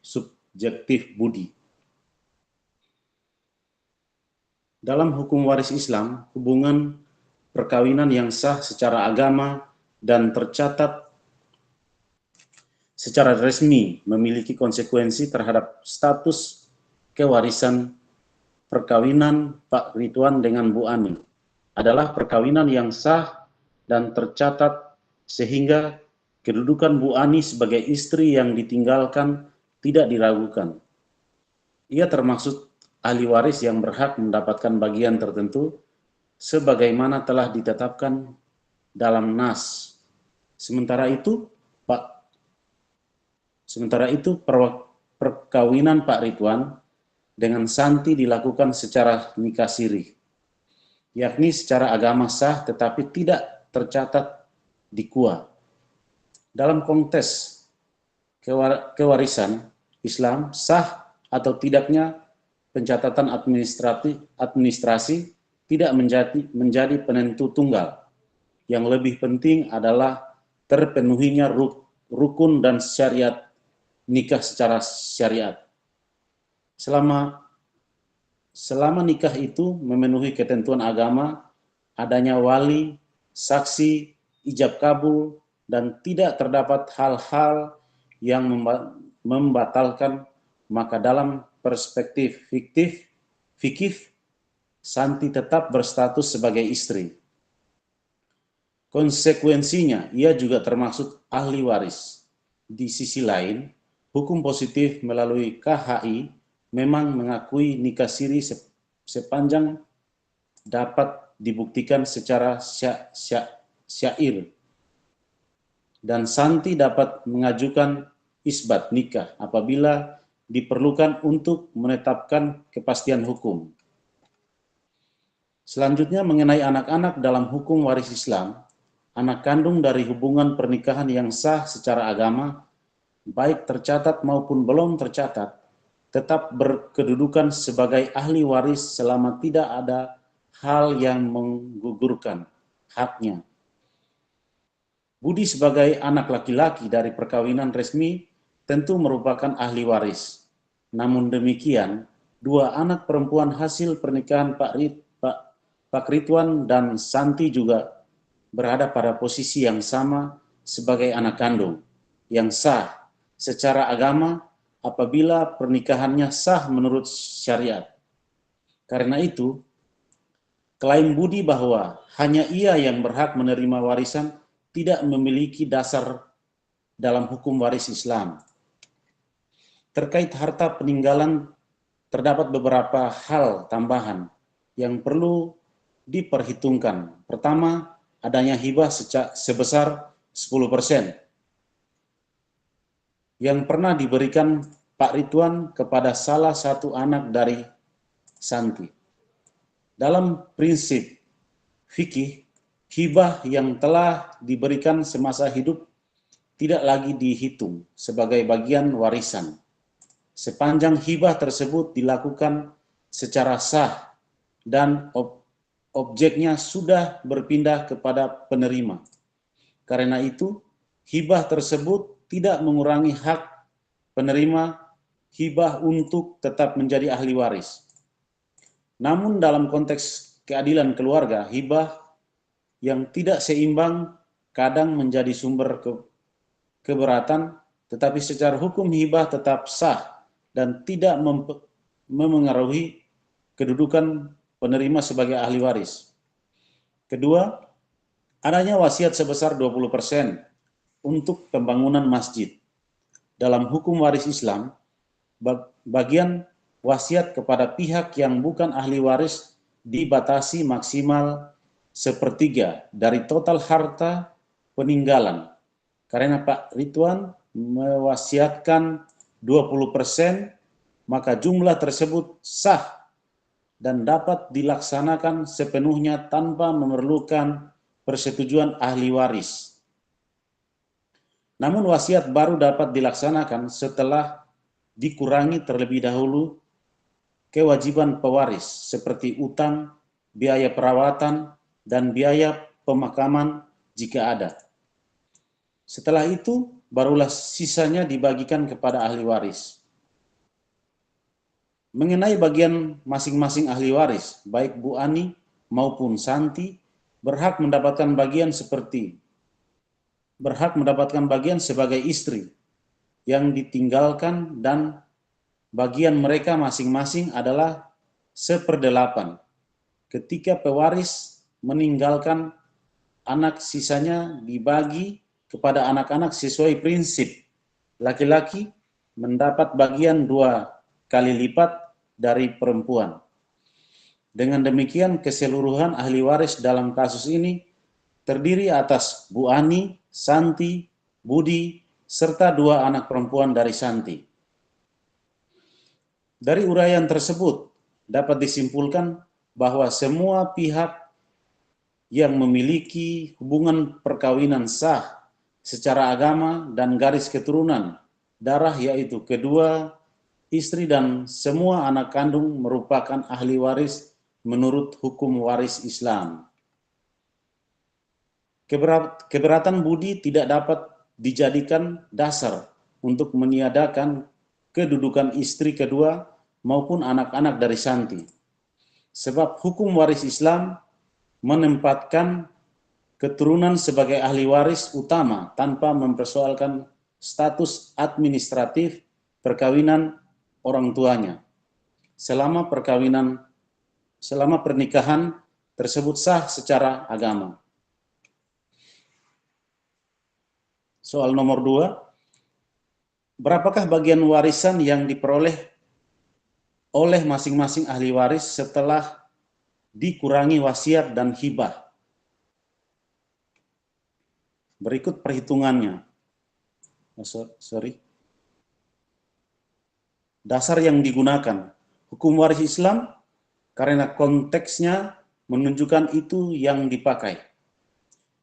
budi. Dalam hukum waris Islam, hubungan perkawinan yang sah secara agama dan tercatat secara resmi memiliki konsekuensi terhadap status kewarisan perkawinan Pak Ridwan dengan Bu Ani adalah perkawinan yang sah dan tercatat sehingga kedudukan Bu Ani sebagai istri yang ditinggalkan tidak diragukan. Ia termasuk ahli waris yang berhak mendapatkan bagian tertentu sebagaimana telah ditetapkan dalam nas. Sementara itu perkawinan Pak Ridwan dengan Santi dilakukan secara nikah siri, yakni secara agama sah tetapi tidak tercatat di KUA. Dalam konteks kewarisan Islam, sah atau tidaknya pencatatan administrasi tidak menjadi penentu tunggal. Yang lebih penting adalah terpenuhinya rukun dan syariat nikah secara syariat. Selama nikah itu memenuhi ketentuan agama, adanya wali, saksi, ijab kabul, dan tidak terdapat hal-hal yang membatalkan, maka dalam perspektif fikih, Santi tetap berstatus sebagai istri. Konsekuensinya, ia juga termasuk ahli waris. Di sisi lain, hukum positif melalui KHI memang mengakui nikah siri sepanjang dapat dibuktikan secara syair. Dan Santi dapat mengajukan isbat nikah apabila diperlukan untuk menetapkan kepastian hukum. Selanjutnya mengenai anak-anak dalam hukum waris Islam, anak kandung dari hubungan pernikahan yang sah secara agama, baik tercatat maupun belum tercatat, tetap berkedudukan sebagai ahli waris selama tidak ada hal yang menggugurkan haknya. Budi sebagai anak laki-laki dari perkawinan resmi tentu merupakan ahli waris. Namun demikian, dua anak perempuan hasil pernikahan Pak Ridwan dan Santi juga berada pada posisi yang sama sebagai anak kandung yang sah secara agama apabila pernikahannya sah menurut syariat. Karena itu, klaim Budi bahwa hanya ia yang berhak menerima warisan tidak memiliki dasar dalam hukum waris Islam. Terkait harta peninggalan, terdapat beberapa hal tambahan yang perlu diperhitungkan. Pertama, adanya hibah sebesar 10% yang pernah diberikan Pak Ridwan kepada salah satu anak dari Santi. Dalam prinsip fikih, hibah yang telah diberikan semasa hidup tidak lagi dihitung sebagai bagian warisan. Sepanjang hibah tersebut dilakukan secara sah dan objeknya sudah berpindah kepada penerima. Karena itu, hibah tersebut tidak mengurangi hak penerima hibah untuk tetap menjadi ahli waris. Namun dalam konteks keadilan keluarga, hibah yang tidak seimbang kadang menjadi sumber keberatan, tetapi secara hukum hibah tetap sah dan tidak memengaruhi kedudukan penerima sebagai ahli waris. Kedua, adanya wasiat sebesar 20% untuk pembangunan masjid. Dalam hukum waris Islam, bagian wasiat kepada pihak yang bukan ahli waris dibatasi maksimal 1/3 dari total harta peninggalan. Karena Pak Ridwan mewasiatkan 20%, maka jumlah tersebut sah dan dapat dilaksanakan sepenuhnya tanpa memerlukan persetujuan ahli waris. Namun wasiat baru dapat dilaksanakan setelah dikurangi terlebih dahulu kewajiban pewaris seperti utang, biaya perawatan, dan biaya pemakaman jika ada. Setelah itu, barulah sisanya dibagikan kepada ahli waris. Mengenai bagian masing-masing ahli waris, baik Bu Ani maupun Santi berhak mendapatkan bagian sebagai istri yang ditinggalkan, dan bagian mereka masing-masing adalah 1/8. Ketika pewaris meninggalkan anak, sisanya dibagi kepada anak-anak sesuai prinsip laki-laki mendapat bagian 2 kali lipat dari perempuan. Dengan demikian, keseluruhan ahli waris dalam kasus ini terdiri atas Bu Ani, Santi, Budi, serta 2 anak perempuan dari Santi. Dari uraian tersebut dapat disimpulkan bahwa semua pihak yang memiliki hubungan perkawinan sah secara agama dan garis keturunan darah, yaitu kedua istri dan semua anak kandung, merupakan ahli waris menurut hukum waris Islam. Keberatan Budi tidak dapat dijadikan dasar untuk meniadakan kedudukan istri kedua maupun anak-anak dari Santi, sebab hukum waris Islam menempatkan keturunan sebagai ahli waris utama tanpa mempersoalkan status administratif perkawinan orang tuanya, selama pernikahan tersebut sah secara agama. Soal nomor 2, berapakah bagian warisan yang diperoleh oleh masing-masing ahli waris setelah dikurangi wasiat dan hibah? Berikut perhitungannya. Dasar yang digunakan, hukum waris Islam, karena konteksnya menunjukkan itu yang dipakai.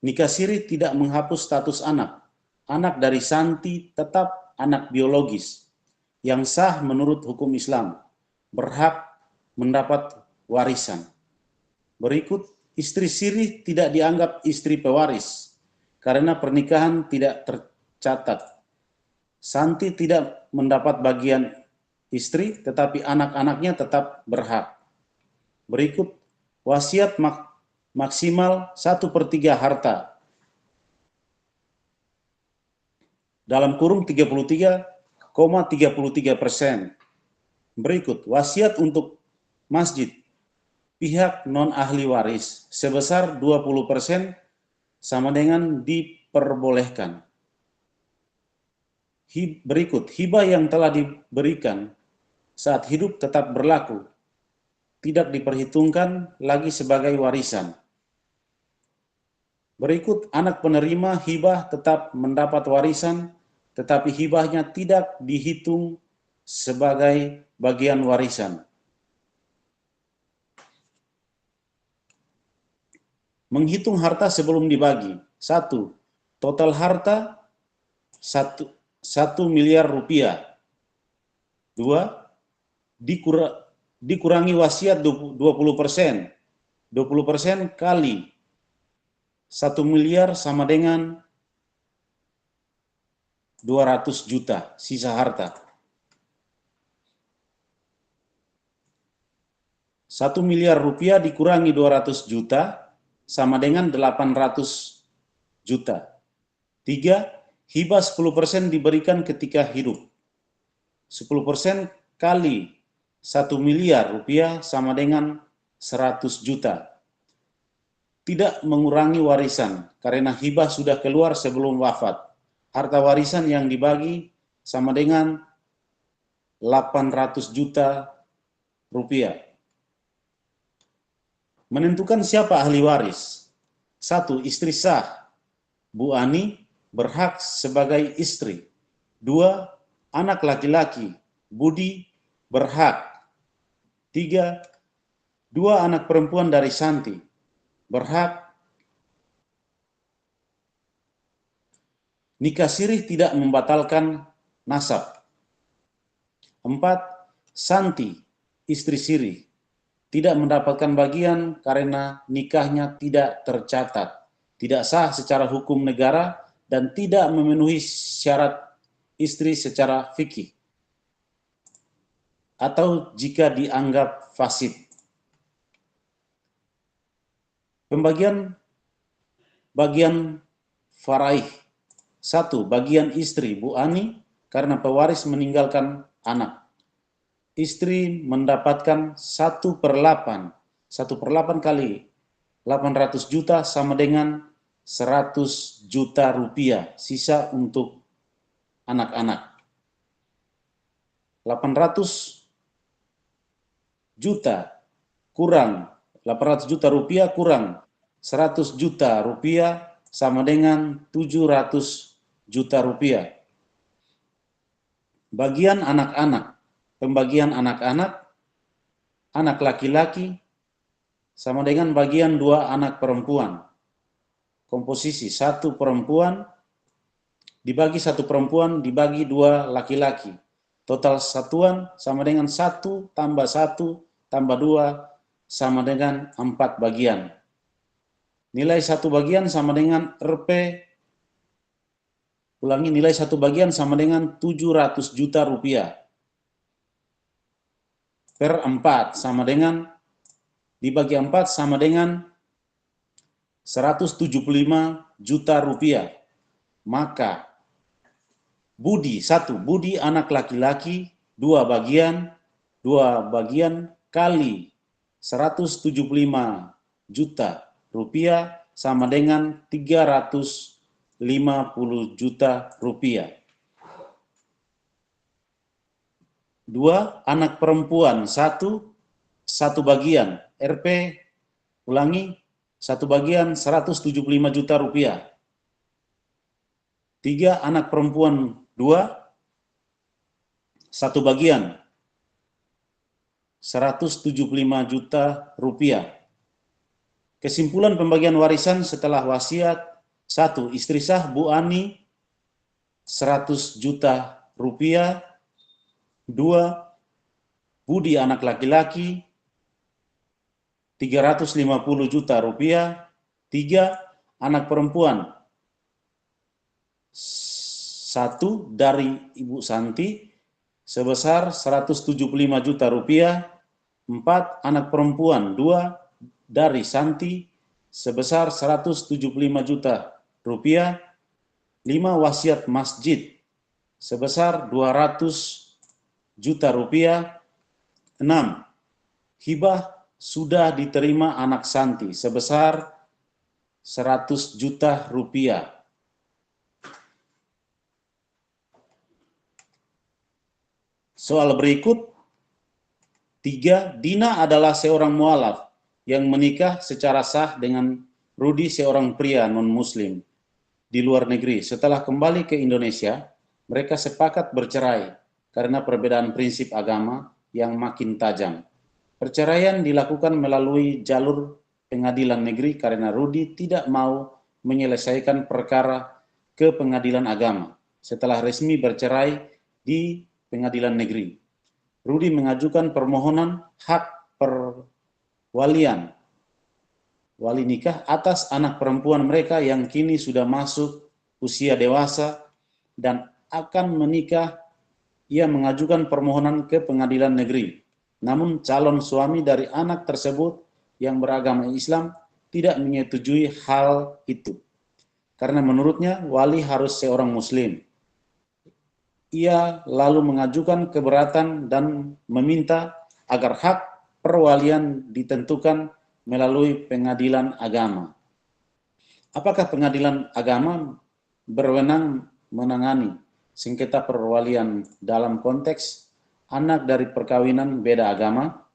Nikah siri tidak menghapus status anak. Anak dari Santi tetap anak biologis yang sah menurut hukum Islam, berhak mendapat warisan. Berikut, istri siri tidak dianggap istri pewaris karena pernikahan tidak tercatat. Santi tidak mendapat bagian istri, tetapi anak-anaknya tetap berhak. Berikut, wasiat maksimal 1/3 harta dalam kurung 33,33%. Berikut, wasiat untuk masjid pihak non ahli waris sebesar 20% sama dengan diperbolehkan. Berikut, hibah yang telah diberikan saat hidup tetap berlaku, tidak diperhitungkan lagi sebagai warisan. Berikut, anak penerima hibah tetap mendapat warisan, tetapi hibahnya tidak dihitung sebagai bagian warisan. Menghitung harta sebelum dibagi. 1. Total harta 1 miliar rupiah. 2. Dikurangi wasiat 20%. 20% kali 1 miliar sama dengan 200 juta sisa harta. 1 miliar rupiah dikurangi 200 juta sama dengan 800 juta. 3. Hibah 10% diberikan ketika hidup. 10% kali 1 miliar rupiah sama dengan 100 juta. Tidak mengurangi warisan karena hibah sudah keluar sebelum wafat. Harta warisan yang dibagi sama dengan 800 juta rupiah. Menentukan siapa ahli waris. 1. Istri sah. Bu Ani berhak sebagai istri. 2. Anak laki-laki. Budi berhak. 3. 2 anak perempuan dari Santi berhak. Nikah sirih tidak membatalkan nasab. 4. Santi, istri sirih, tidak mendapatkan bagian karena nikahnya tidak tercatat, tidak sah secara hukum negara, dan tidak memenuhi syarat istri secara fikih, atau jika dianggap fasid. Pembagian bagian faraih. 1. Bagian istri Bu Ani karena pewaris meninggalkan anak. Istri mendapatkan 1/8. 1/8 kali 800 juta sama dengan 100 juta rupiah. Sisa untuk anak-anak. 800 juta kurang 800 juta rupiah kurang 100 juta rupiah sama dengan 700 juta rupiah. Bagian anak-anak. Pembagian anak-anak, anak laki-laki sama dengan bagian 2 anak perempuan. Komposisi 1 perempuan dibagi 1 perempuan dibagi 2 laki-laki. Total satuan sama dengan 1 tambah 1 tambah 2 sama dengan 4 bagian. Nilai 1 bagian sama dengan nilai 1 bagian sama dengan 700 juta rupiah. Per 4 sama dengan, dibagi 4 sama dengan 175 juta rupiah. Maka budi 1, budi anak laki-laki 2 bagian kali 175 juta rupiah sama dengan 350 juta rupiah. 2. Anak perempuan 1 bagian RP, ulangi, 1 bagian 175 juta rupiah. 3. Anak perempuan 2 1 bagian 175 juta rupiah. Kesimpulan pembagian warisan setelah wasiat: 1. Istri sah Bu Ani 100 juta rupiah. 2. Budi anak laki-laki 350 juta rupiah. 3. Anak perempuan 1 dari Ibu Santi sebesar 175 juta rupiah. 4. Anak perempuan 2 dari Santi sebesar 175 juta rupiah. 5. Wasiat masjid sebesar 200 juta rupiah. 6. Hibah sudah diterima anak Santi sebesar 100 juta rupiah. Soal berikut. 3. Dina adalah seorang mualaf yang menikah secara sah dengan Rudi, seorang pria non-muslim di luar negeri. Setelah kembali ke Indonesia, mereka sepakat bercerai karena perbedaan prinsip agama yang makin tajam. Perceraian dilakukan melalui jalur pengadilan negeri karena Rudi tidak mau menyelesaikan perkara ke pengadilan agama. Setelah resmi bercerai di pengadilan negeri, Rudi mengajukan permohonan hak perwalian wali nikah atas anak perempuan mereka yang kini sudah masuk usia dewasa dan akan menikah. Ia mengajukan permohonan ke pengadilan negeri. Namun calon suami dari anak tersebut yang beragama Islam tidak menyetujui hal itu. Karena menurutnya wali harus seorang muslim. Ia lalu mengajukan keberatan dan meminta agar hak perwalian ditentukan melalui pengadilan agama. Apakah pengadilan agama berwenang menangani sengketa perwalian dalam konteks anak dari perkawinan beda agama?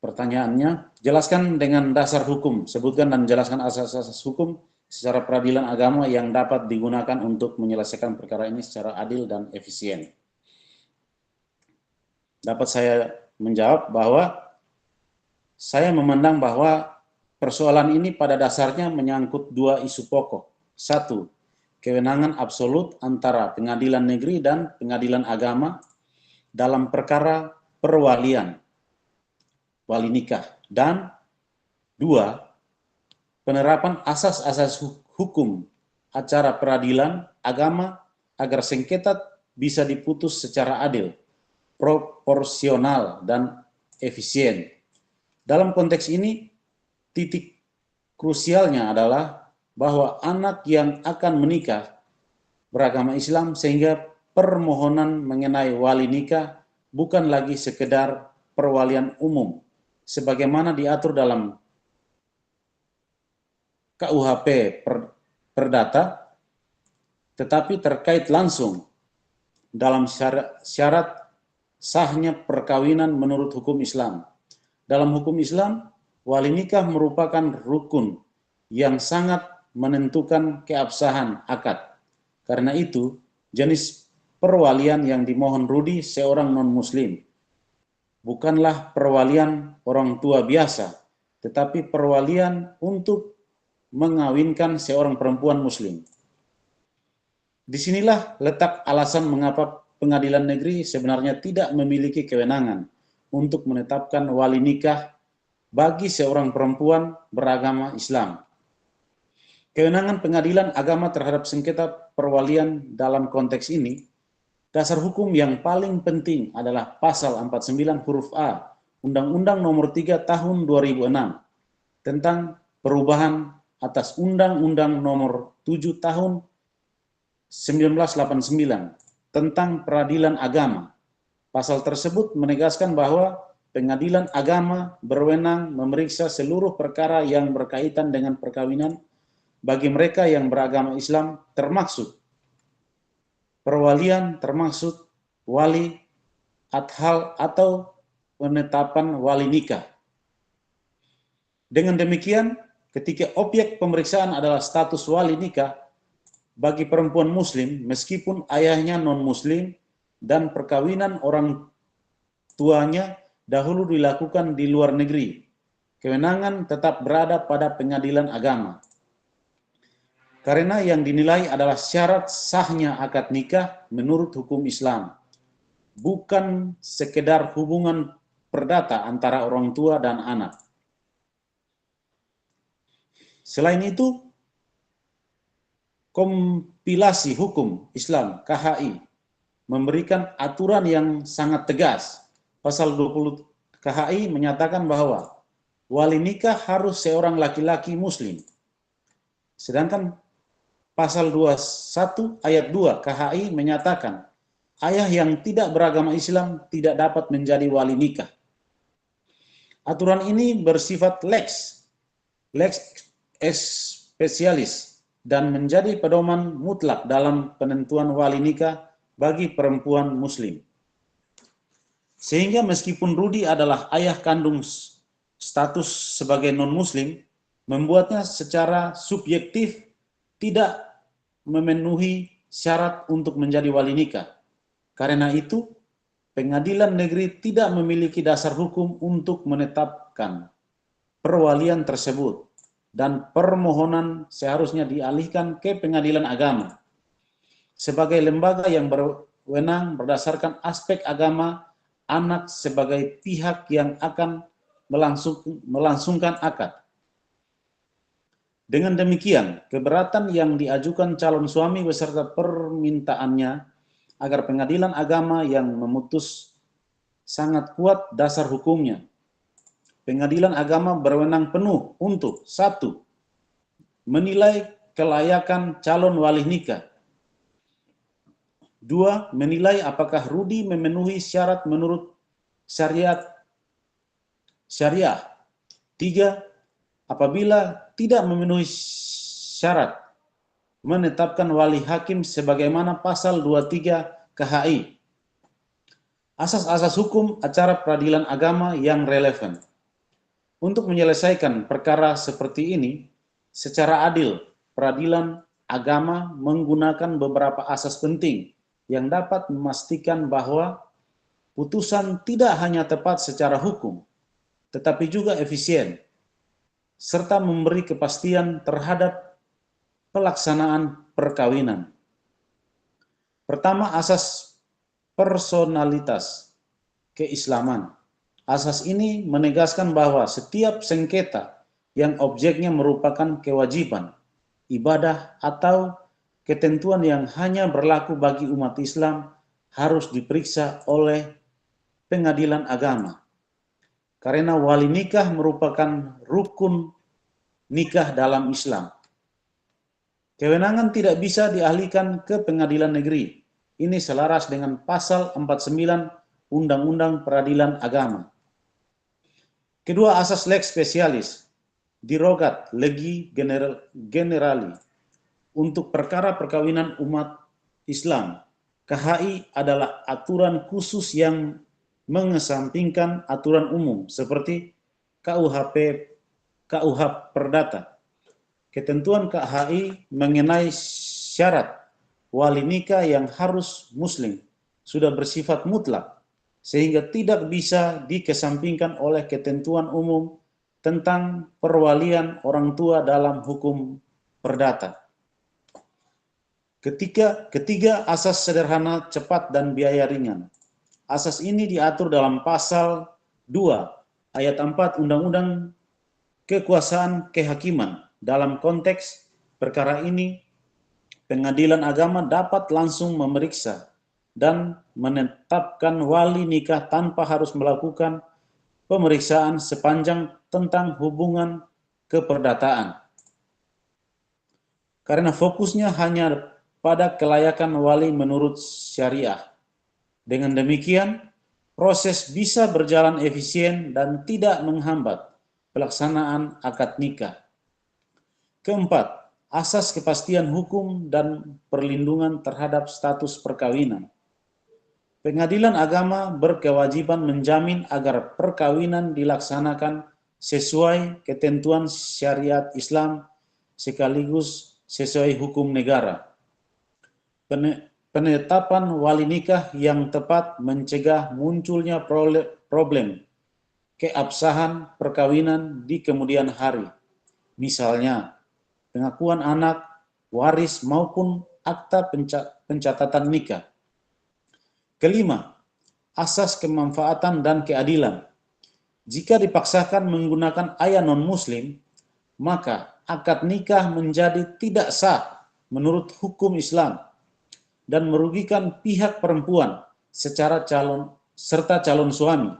Pertanyaannya, jelaskan dengan dasar hukum, sebutkan dan jelaskan asas-asas hukum secara peradilan agama yang dapat digunakan untuk menyelesaikan perkara ini secara adil dan efisien. Dapat saya menjawab bahwa saya memandang bahwa persoalan ini pada dasarnya menyangkut 2 isu pokok. 1. Kewenangan absolut antara pengadilan negeri dan pengadilan agama dalam perkara perwalian, wali nikah. Dan 2. Penerapan asas-asas hukum acara peradilan agama agar sengketa bisa diputus secara adil, proporsional, dan efisien. Dalam konteks ini, titik krusialnya adalah bahwa anak yang akan menikah beragama Islam sehingga permohonan mengenai wali nikah bukan lagi sekedar perwalian umum sebagaimana diatur dalam KUHP Perdata, tetapi terkait langsung dalam syarat sahnya perkawinan menurut hukum Islam. Dalam hukum Islam, wali nikah merupakan rukun yang sangat menentukan keabsahan akad. Karena itu, jenis perwalian yang dimohon Rudi seorang non-muslim bukanlah perwalian orang tua biasa, tetapi perwalian untuk mengawinkan seorang perempuan muslim. Disinilah letak alasan mengapa pengadilan negeri sebenarnya tidak memiliki kewenangan untuk menetapkan wali nikah bagi seorang perempuan beragama Islam. Kewenangan pengadilan agama terhadap sengketa perwalian dalam konteks ini, dasar hukum yang paling penting adalah pasal 49 huruf A Undang-Undang Nomor 3 Tahun 2006 tentang perubahan atas Undang-Undang Nomor 7 Tahun 1989 tentang peradilan agama. Pasal tersebut menegaskan bahwa pengadilan agama berwenang memeriksa seluruh perkara yang berkaitan dengan perkawinan bagi mereka yang beragama Islam, termaksud perwalian, termaksud wali adhal atau penetapan wali nikah. Dengan demikian, ketika objek pemeriksaan adalah status wali nikah bagi perempuan muslim meskipun ayahnya non-muslim dan perkawinan orang tuanya dahulu dilakukan di luar negeri, kewenangan tetap berada pada pengadilan agama. Karena yang dinilai adalah syarat sahnya akad nikah menurut hukum Islam, bukan sekedar hubungan perdata antara orang tua dan anak. Selain itu, kompilasi hukum Islam KHI memberikan aturan yang sangat tegas. Pasal 20 KHI menyatakan bahwa wali nikah harus seorang laki-laki muslim. Sedangkan pasal 21 ayat 2 KHI menyatakan ayah yang tidak beragama Islam tidak dapat menjadi wali nikah. Aturan ini bersifat lex spesialis dan menjadi pedoman mutlak dalam penentuan wali nikah bagi perempuan muslim. Sehingga meskipun Rudi adalah ayah kandung status sebagai non-muslim, membuatnya secara subjektif tidak memenuhi syarat untuk menjadi wali nikah. Karena itu, pengadilan negeri tidak memiliki dasar hukum untuk menetapkan perwalian tersebut dan permohonan seharusnya dialihkan ke pengadilan agama sebagai lembaga yang berwenang berdasarkan aspek agama anak sebagai pihak yang akan melangsungkan akad. Dengan demikian, keberatan yang diajukan calon suami beserta permintaannya agar pengadilan agama yang memutus sangat kuat dasar hukumnya. Pengadilan agama berwenang penuh untuk 1. Menilai kelayakan calon wali nikah. 2. Menilai apakah Rudi memenuhi syarat menurut syariah. 3. Apabila tidak memenuhi syarat, menetapkan wali hakim sebagaimana pasal 23 KHI. Asas-asas hukum acara peradilan agama yang relevan. Untuk menyelesaikan perkara seperti ini secara adil, peradilan agama menggunakan beberapa asas penting yang dapat memastikan bahwa putusan tidak hanya tepat secara hukum, tetapi juga efisien, serta memberi kepastian terhadap pelaksanaan perkawinan. Pertama, asas personalitas keislaman. Asas ini menegaskan bahwa setiap sengketa yang objeknya merupakan kewajiban, ibadah, atau ketentuan yang hanya berlaku bagi umat Islam harus diperiksa oleh pengadilan agama. Karena wali nikah merupakan rukun nikah dalam Islam. Kewenangan tidak bisa dialihkan ke pengadilan negeri. Ini selaras dengan pasal 49 Undang-Undang Peradilan Agama. Kedua, asas lex specialis, derogat legi generali. Untuk perkara perkawinan umat Islam, KHI adalah aturan khusus yang mengesampingkan aturan umum seperti KUH Perdata. Ketentuan KHI mengenai syarat wali nikah yang harus muslim sudah bersifat mutlak, sehingga tidak bisa dikesampingkan oleh ketentuan umum tentang perwalian orang tua dalam hukum perdata. Ketiga, asas sederhana, cepat, dan biaya ringan. Asas ini diatur dalam pasal 2 ayat 4 Undang-Undang Kekuasaan Kehakiman. Dalam konteks perkara ini, pengadilan agama dapat langsung memeriksa dan menetapkan wali nikah tanpa harus melakukan pemeriksaan sepanjang tentang hubungan keperdataan. Karena fokusnya hanya pada kelayakan wali menurut syariah. Dengan demikian, proses bisa berjalan efisien dan tidak menghambat pelaksanaan akad nikah. Keempat, asas kepastian hukum dan perlindungan terhadap status perkawinan. Pengadilan agama berkewajiban menjamin agar perkawinan dilaksanakan sesuai ketentuan syariat Islam sekaligus sesuai hukum negara. Penetapan wali nikah yang tepat mencegah munculnya problem keabsahan perkawinan di kemudian hari. Misalnya, pengakuan anak, waris, maupun akta pencatatan nikah. Kelima, asas kemanfaatan dan keadilan. Jika dipaksakan menggunakan ayah non-muslim, maka akad nikah menjadi tidak sah menurut hukum Islam dan merugikan pihak perempuan serta calon suami.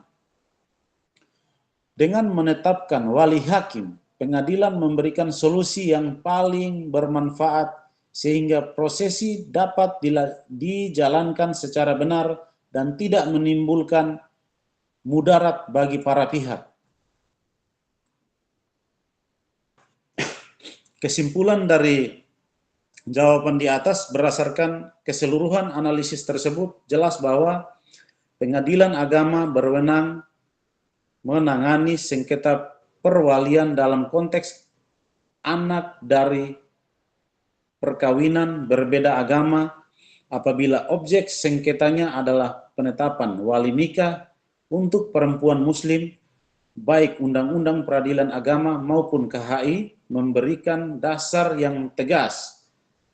Dengan menetapkan wali hakim, pengadilan memberikan solusi yang paling bermanfaat sehingga prosesi dapat dijalankan secara benar dan tidak menimbulkan mudarat bagi para pihak. Kesimpulan dari jawaban di atas, berdasarkan keseluruhan analisis tersebut, jelas bahwa pengadilan agama berwenang menangani sengketa perwalian dalam konteks anak dari perkawinan berbeda agama apabila objek sengketanya adalah penetapan wali nikah untuk perempuan muslim, baik Undang-Undang Peradilan Agama maupun KHI memberikan dasar yang tegas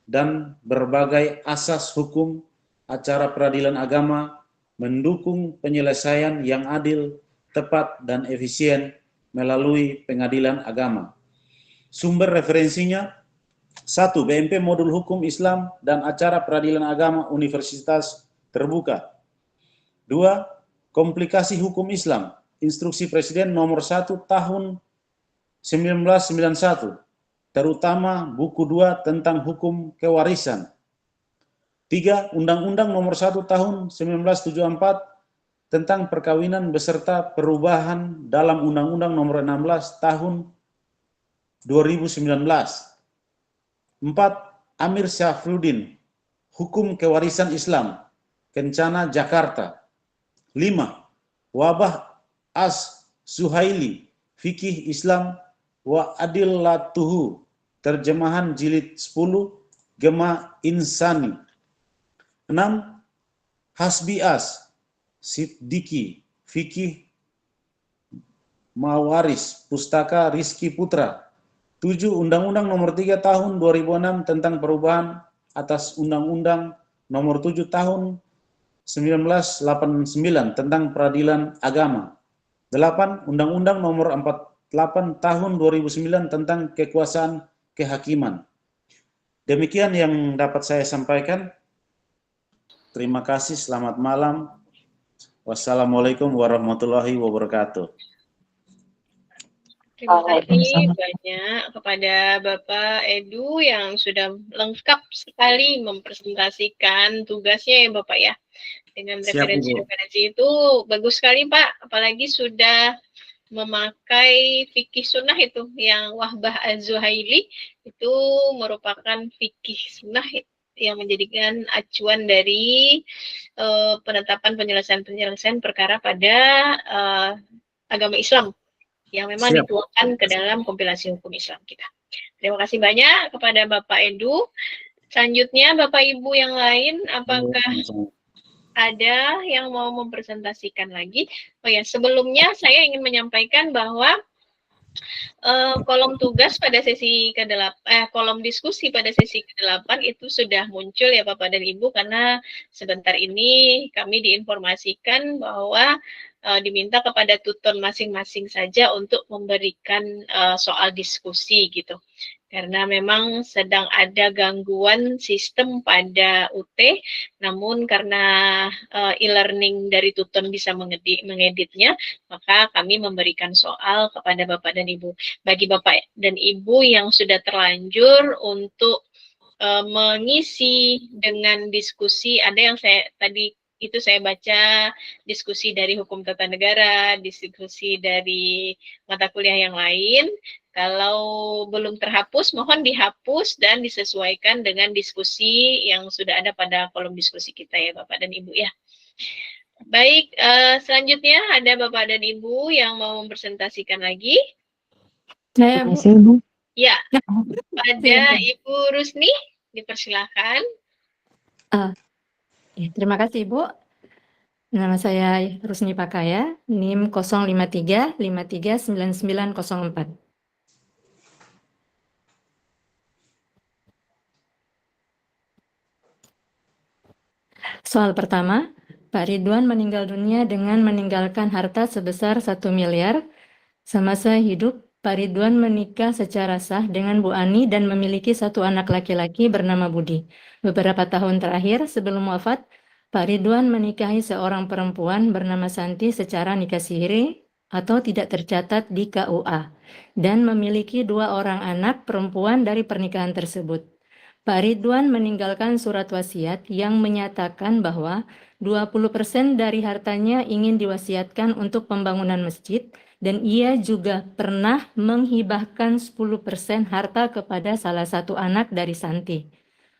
dan berbagai asas hukum acara peradilan agama mendukung penyelesaian yang adil, tepat, dan efisien melalui pengadilan agama. Sumber referensinya: 1. BMP Modul Hukum Islam dan Acara Peradilan Agama Universitas Terbuka. 2. Komplikasi Hukum Islam, Instruksi Presiden Nomor 1 Tahun 1991, terutama buku 2 tentang hukum kewarisan. 3. Undang-Undang Nomor 1 Tahun 1974 tentang perkawinan beserta perubahan dalam Undang-Undang Nomor 16 Tahun 2019. 4. Amir Syafruddin, Hukum Kewarisan Islam, Kencana, Jakarta. 5. Wabah As-Suhaili, Fikih Islam wa Adillatuhu, terjemahan jilid 10, Gema Insani. 6. Hasbi As Siddiqi, Fikih Mawaris, Pustaka Rizki Putra, 7. Undang-Undang Nomor 3 Tahun 2006 tentang perubahan atas Undang-Undang Nomor 7 Tahun 1989 tentang peradilan agama. 8. Undang-Undang Nomor 48 Tahun 2009 tentang kekuasaan kehakiman. Demikian yang dapat saya sampaikan. Terima kasih, selamat malam. Wassalamualaikum warahmatullahi wabarakatuh. Terima kasih banyak kepada Bapak Edu yang sudah lengkap sekali mempresentasikan tugasnya ya Bapak ya. Dengan referensi-referensi itu bagus sekali Pak, apalagi sudah memakai fikih sunnah itu yang Wahbah Az-Zuhaili itu merupakan fikih sunnah yang menjadikan acuan dari penetapan penyelesaian perkara pada agama Islam yang memang dituangkan ke dalam kompilasi hukum Islam kita. Terima kasih banyak kepada Bapak Edu. Selanjutnya Bapak Ibu yang lain, apakah ada yang mau mempresentasikan lagi? Oh ya, sebelumnya saya ingin menyampaikan bahwa kolom tugas pada sesi ke-8, kolom diskusi pada sesi ke-8 itu sudah muncul ya Bapak dan Ibu, karena sebentar ini kami diinformasikan bahwa diminta kepada tutor masing-masing saja untuk memberikan soal diskusi gitu. Karena memang sedang ada gangguan sistem pada UT, namun karena e-learning dari tutor bisa mengeditnya, maka kami memberikan soal kepada Bapak dan Ibu. Bagi Bapak dan Ibu yang sudah terlanjur untuk mengisi dengan diskusi, ada yang saya baca diskusi dari hukum tata negara, diskusi dari mata kuliah yang lain. Kalau belum terhapus, mohon dihapus dan disesuaikan dengan diskusi yang sudah ada pada kolom diskusi kita ya Bapak dan Ibu ya. Baik, selanjutnya ada Bapak dan Ibu yang mau mempresentasikan lagi. Saya, Bu. Ya, pada Ibu Rusni, dipersilakan. Terima kasih, Bu. Nama saya Rusni Pakaya, NIM 053539904. Soal pertama, Pak Ridwan meninggal dunia dengan meninggalkan harta sebesar 1 miliar. Semasa hidup, Pak Ridwan menikah secara sah dengan Bu Ani dan memiliki 1 anak laki-laki bernama Budi. Beberapa tahun terakhir sebelum wafat, Pak Ridwan menikahi seorang perempuan bernama Santi secara nikah siri atau tidak tercatat di KUA dan memiliki 2 orang anak perempuan dari pernikahan tersebut. Pak Ridwan meninggalkan surat wasiat yang menyatakan bahwa 20% dari hartanya ingin diwasiatkan untuk pembangunan masjid dan ia juga pernah menghibahkan 10% harta kepada salah satu anak dari Santi.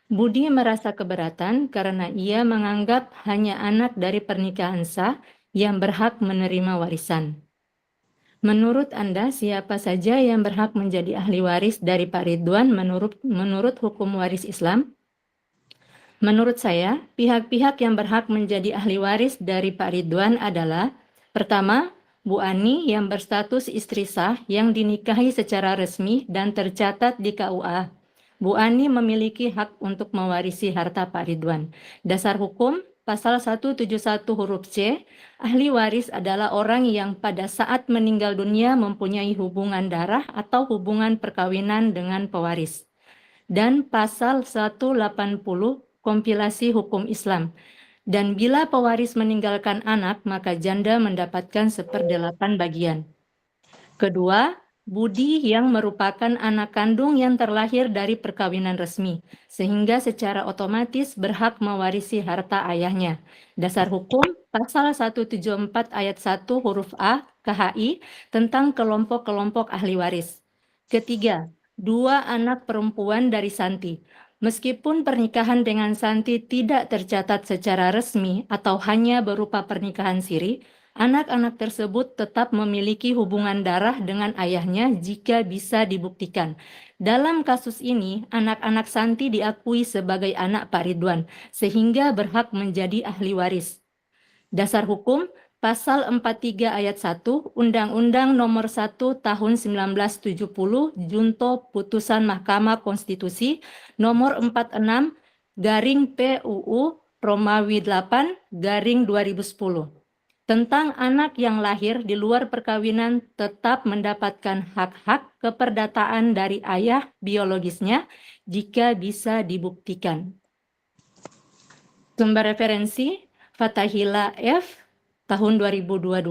Budi merasa keberatan karena ia menganggap hanya anak dari pernikahan sah yang berhak menerima warisan. Menurut Anda, siapa saja yang berhak menjadi ahli waris dari Pak Ridwan menurut hukum waris Islam? Menurut saya, pihak-pihak yang berhak menjadi ahli waris dari Pak Ridwan adalah: pertama, Bu Ani yang berstatus istri sah yang dinikahi secara resmi dan tercatat di KUA. Bu Ani memiliki hak untuk mewarisi harta Pak Ridwan. Dasar hukum Pasal 171 huruf C, ahli waris adalah orang yang pada saat meninggal dunia mempunyai hubungan darah atau hubungan perkawinan dengan pewaris. Dan Pasal 180 kompilasi hukum Islam. Dan bila pewaris meninggalkan anak, maka janda mendapatkan 1/8 bagian. Kedua, Budi yang merupakan anak kandung yang terlahir dari perkawinan resmi, sehingga secara otomatis berhak mewarisi harta ayahnya. Dasar hukum Pasal 174 ayat 1 huruf A KHI tentang kelompok-kelompok ahli waris. Ketiga, 2 anak perempuan dari Santi. Meskipun pernikahan dengan Santi tidak tercatat secara resmi atau hanya berupa pernikahan siri, anak-anak tersebut tetap memiliki hubungan darah dengan ayahnya jika bisa dibuktikan. Dalam kasus ini, anak-anak Santi diakui sebagai anak Pak Ridwan, sehingga berhak menjadi ahli waris. Dasar hukum Pasal 43 ayat 1 Undang-Undang Nomor 1 Tahun 1970 Junto Putusan Mahkamah Konstitusi Nomor 46 garing PUU Romawi 8 garing 2010 tentang anak yang lahir di luar perkawinan tetap mendapatkan hak-hak keperdataan dari ayah biologisnya jika bisa dibuktikan. Sumber referensi Fathahillah F. tahun 2022,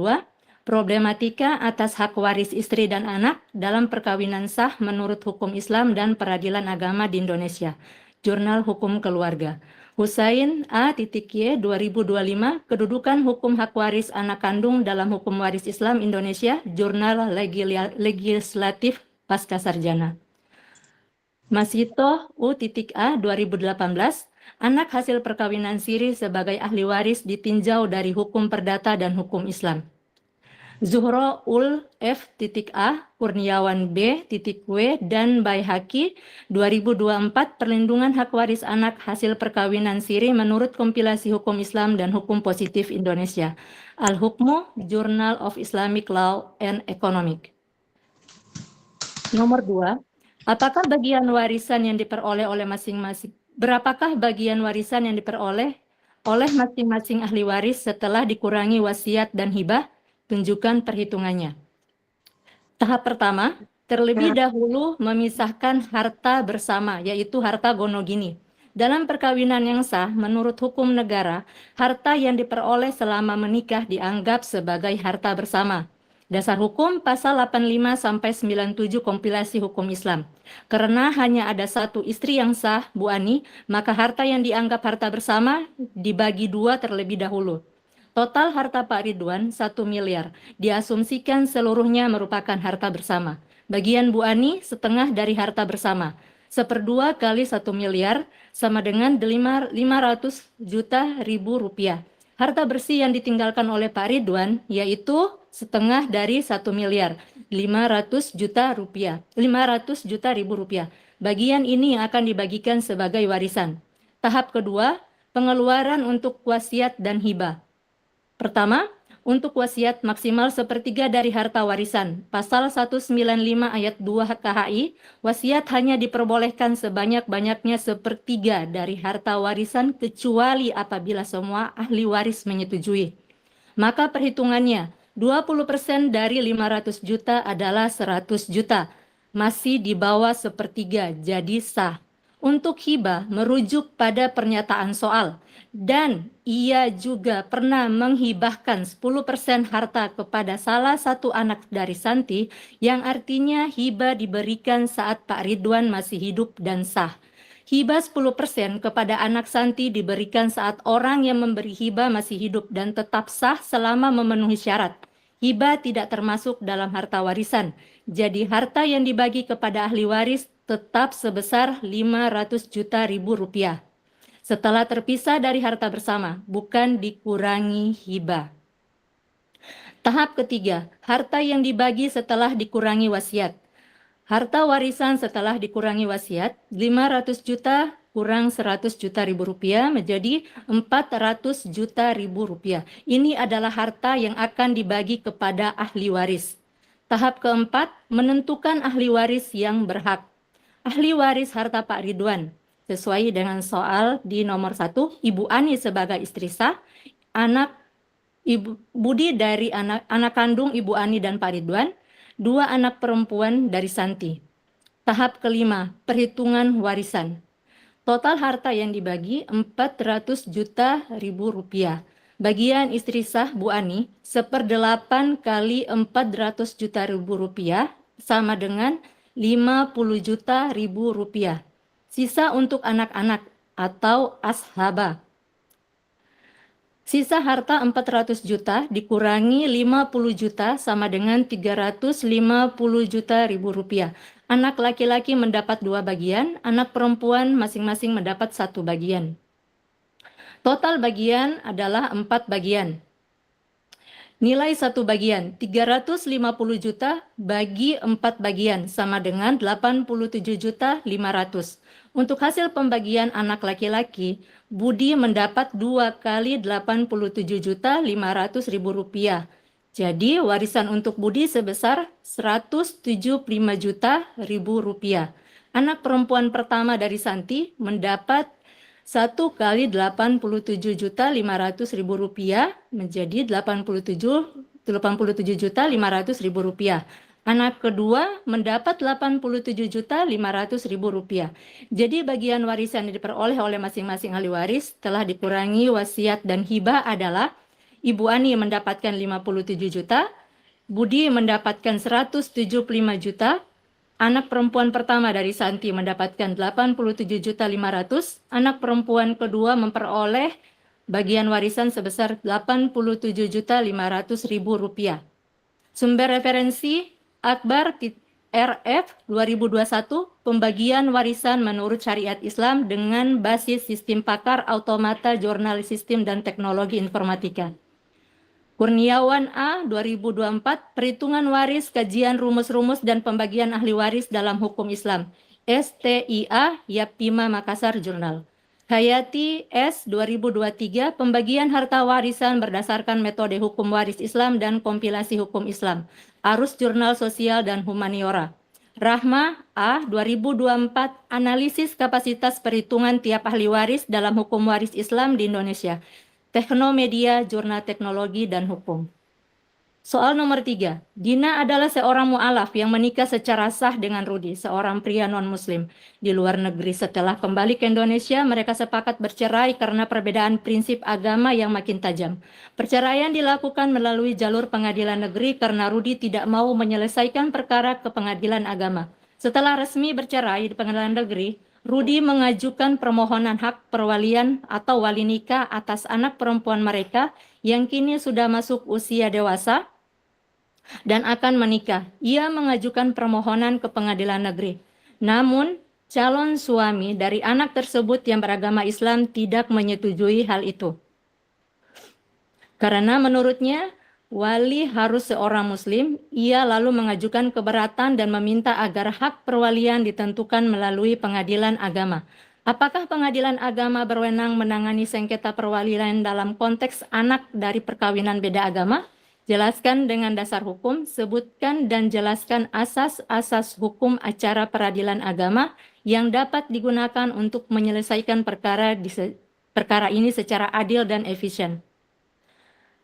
problematika atas hak waris istri dan anak dalam perkawinan sah menurut hukum Islam dan peradilan agama di Indonesia. Jurnal Hukum Keluarga. Husain A.Y 2025, kedudukan hukum hak waris anak kandung dalam hukum waris Islam Indonesia, Jurnal Legislatif Pasca Sarjana. Masito U.A 2018, anak hasil perkawinan siri sebagai ahli waris ditinjau dari hukum perdata dan hukum Islam. Zuhro Ul F.A, Kurniawan B.W, dan Baihaqi 2024, perlindungan hak waris anak hasil perkawinan siri menurut kompilasi hukum Islam dan hukum positif Indonesia. Al-Hukmu, Journal of Islamic Law and Economic. Nomor 2, apakah bagian warisan yang diperoleh oleh masing-masing? Berapakah bagian warisan yang diperoleh oleh masing-masing ahli waris setelah dikurangi wasiat dan hibah? Tunjukkan perhitungannya. Tahap pertama, terlebih dahulu memisahkan harta bersama, yaitu harta gonogini. Dalam perkawinan yang sah, menurut hukum negara, harta yang diperoleh selama menikah dianggap sebagai harta bersama. Dasar hukum pasal 85-97 kompilasi hukum Islam. Karena hanya ada satu istri yang sah, Bu Ani, maka harta yang dianggap harta bersama dibagi dua terlebih dahulu. Total harta Pak Ridwan 1 miliar, diasumsikan seluruhnya merupakan harta bersama. Bagian Bu Ani setengah dari harta bersama. 1/2 kali 1 miliar sama dengan 500 juta ribu rupiah. Harta bersih yang ditinggalkan oleh Pak Ridwan yaitu setengah dari 1 miliar, 500 juta rupiah, 500 juta ribu rupiah. Bagian ini akan dibagikan sebagai warisan. Tahap kedua, pengeluaran untuk wasiat dan hibah. Pertama, untuk wasiat maksimal 1/3 dari harta warisan. Pasal 195 ayat 2 KHI, wasiat hanya diperbolehkan sebanyak-banyaknya 1/3 dari harta warisan kecuali apabila semua ahli waris menyetujui. Maka perhitungannya, 20% dari 500 juta adalah 100 juta. Masih di bawah 1/3, jadi sah. Untuk hibah merujuk pada pernyataan soal. Dan ia juga pernah menghibahkan 10% harta kepada salah satu anak dari Santi, yang artinya hibah diberikan saat Pak Ridwan masih hidup dan sah. Hibah 10% kepada anak Santi diberikan saat orang yang memberi hibah masih hidup dan tetap sah selama memenuhi syarat. Hibah tidak termasuk dalam harta warisan. Jadi harta yang dibagi kepada ahli waris tetap sebesar 500 juta ribu rupiah. Setelah terpisah dari harta bersama, bukan dikurangi hibah. Tahap ketiga, harta yang dibagi setelah dikurangi wasiat. Harta warisan setelah dikurangi wasiat, 500 juta kurang 100 juta ribu rupiah menjadi 400 juta ribu rupiah. Ini adalah harta yang akan dibagi kepada ahli waris. Tahap keempat, menentukan ahli waris yang berhak. Ahli waris harta Pak Ridwan, sesuai dengan soal di nomor 1, Ibu Ani sebagai istri sah, anak Ibu Budi dari anak kandung Ibu Ani dan Pak Ridwan, 2 anak perempuan dari Santi. Tahap kelima, perhitungan warisan. Total harta yang dibagi 400 juta ribu rupiah. Bagian istri sah Bu Ani 1/8 kali 400 juta ribu rupiah sama dengan 50 juta ribu rupiah. Sisa untuk anak-anak atau ashaba. Sisa harta 400 juta dikurangi 50 juta sama dengan 350 juta ribu rupiah. Anak laki-laki mendapat 2 bagian, anak perempuan masing-masing mendapat 1 bagian. Total bagian adalah 4 bagian. Nilai 1 bagian, 350 juta bagi 4 bagian, sama dengan 87 juta 500. Untuk hasil pembagian anak laki-laki, Budi mendapat 2 kali 87.500.000 rupiah. Jadi warisan untuk Budi sebesar 175 juta ribu rupiah. Anak perempuan pertama dari Santi mendapat 1 kali 87.500.000 rupiah menjadi 87.500.000 rupiah. Anak kedua mendapat 87.500.000 rupiah. Jadi bagian warisan yang diperoleh oleh masing-masing ahli waris telah dikurangi wasiat dan hibah adalah Ibu Ani mendapatkan 57 juta, Budi mendapatkan 175 juta, anak perempuan pertama dari Santi mendapatkan 87.500.000, anak perempuan kedua memperoleh bagian warisan sebesar 87.500.000 rupiah. Sumber referensi Akbar RF 2021, pembagian warisan menurut syariat Islam dengan basis sistem pakar automata jurnal sistem dan teknologi informatika. Kurniawan A 2024, perhitungan waris, kajian rumus-rumus dan pembagian ahli waris dalam hukum Islam. STIA Yaptima Makassar Jurnal. Hayati S 2023, pembagian harta warisan berdasarkan metode hukum waris Islam dan kompilasi hukum Islam. Arus Jurnal Sosial dan Humaniora. Rahma A 2024, analisis kapasitas perhitungan tiap ahli waris dalam hukum waris Islam di Indonesia. Teknomedia, Jurnal Teknologi dan Hukum. Soal nomor 3. Dina adalah seorang mu'alaf yang menikah secara sah dengan Rudi, seorang pria non-muslim. Di luar negeri setelah kembali ke Indonesia, mereka sepakat bercerai karena perbedaan prinsip agama yang makin tajam. Perceraian dilakukan melalui jalur pengadilan negeri karena Rudi tidak mau menyelesaikan perkara ke pengadilan agama. Setelah resmi bercerai di pengadilan negeri, Rudi mengajukan permohonan hak perwalian atau wali nikah atas anak perempuan mereka yang kini sudah masuk usia dewasa dan akan menikah. Ia mengajukan permohonan ke pengadilan negeri. Namun, calon suami dari anak tersebut yang beragama Islam tidak menyetujui hal itu. Karena menurutnya, wali harus seorang muslim, ia lalu mengajukan keberatan dan meminta agar hak perwalian ditentukan melalui pengadilan agama. Apakah pengadilan agama berwenang menangani sengketa perwalian dalam konteks anak dari perkawinan beda agama? Jelaskan dengan dasar hukum, sebutkan dan jelaskan asas-asas hukum acara peradilan agama yang dapat digunakan untuk menyelesaikan perkara ini secara adil dan efisien.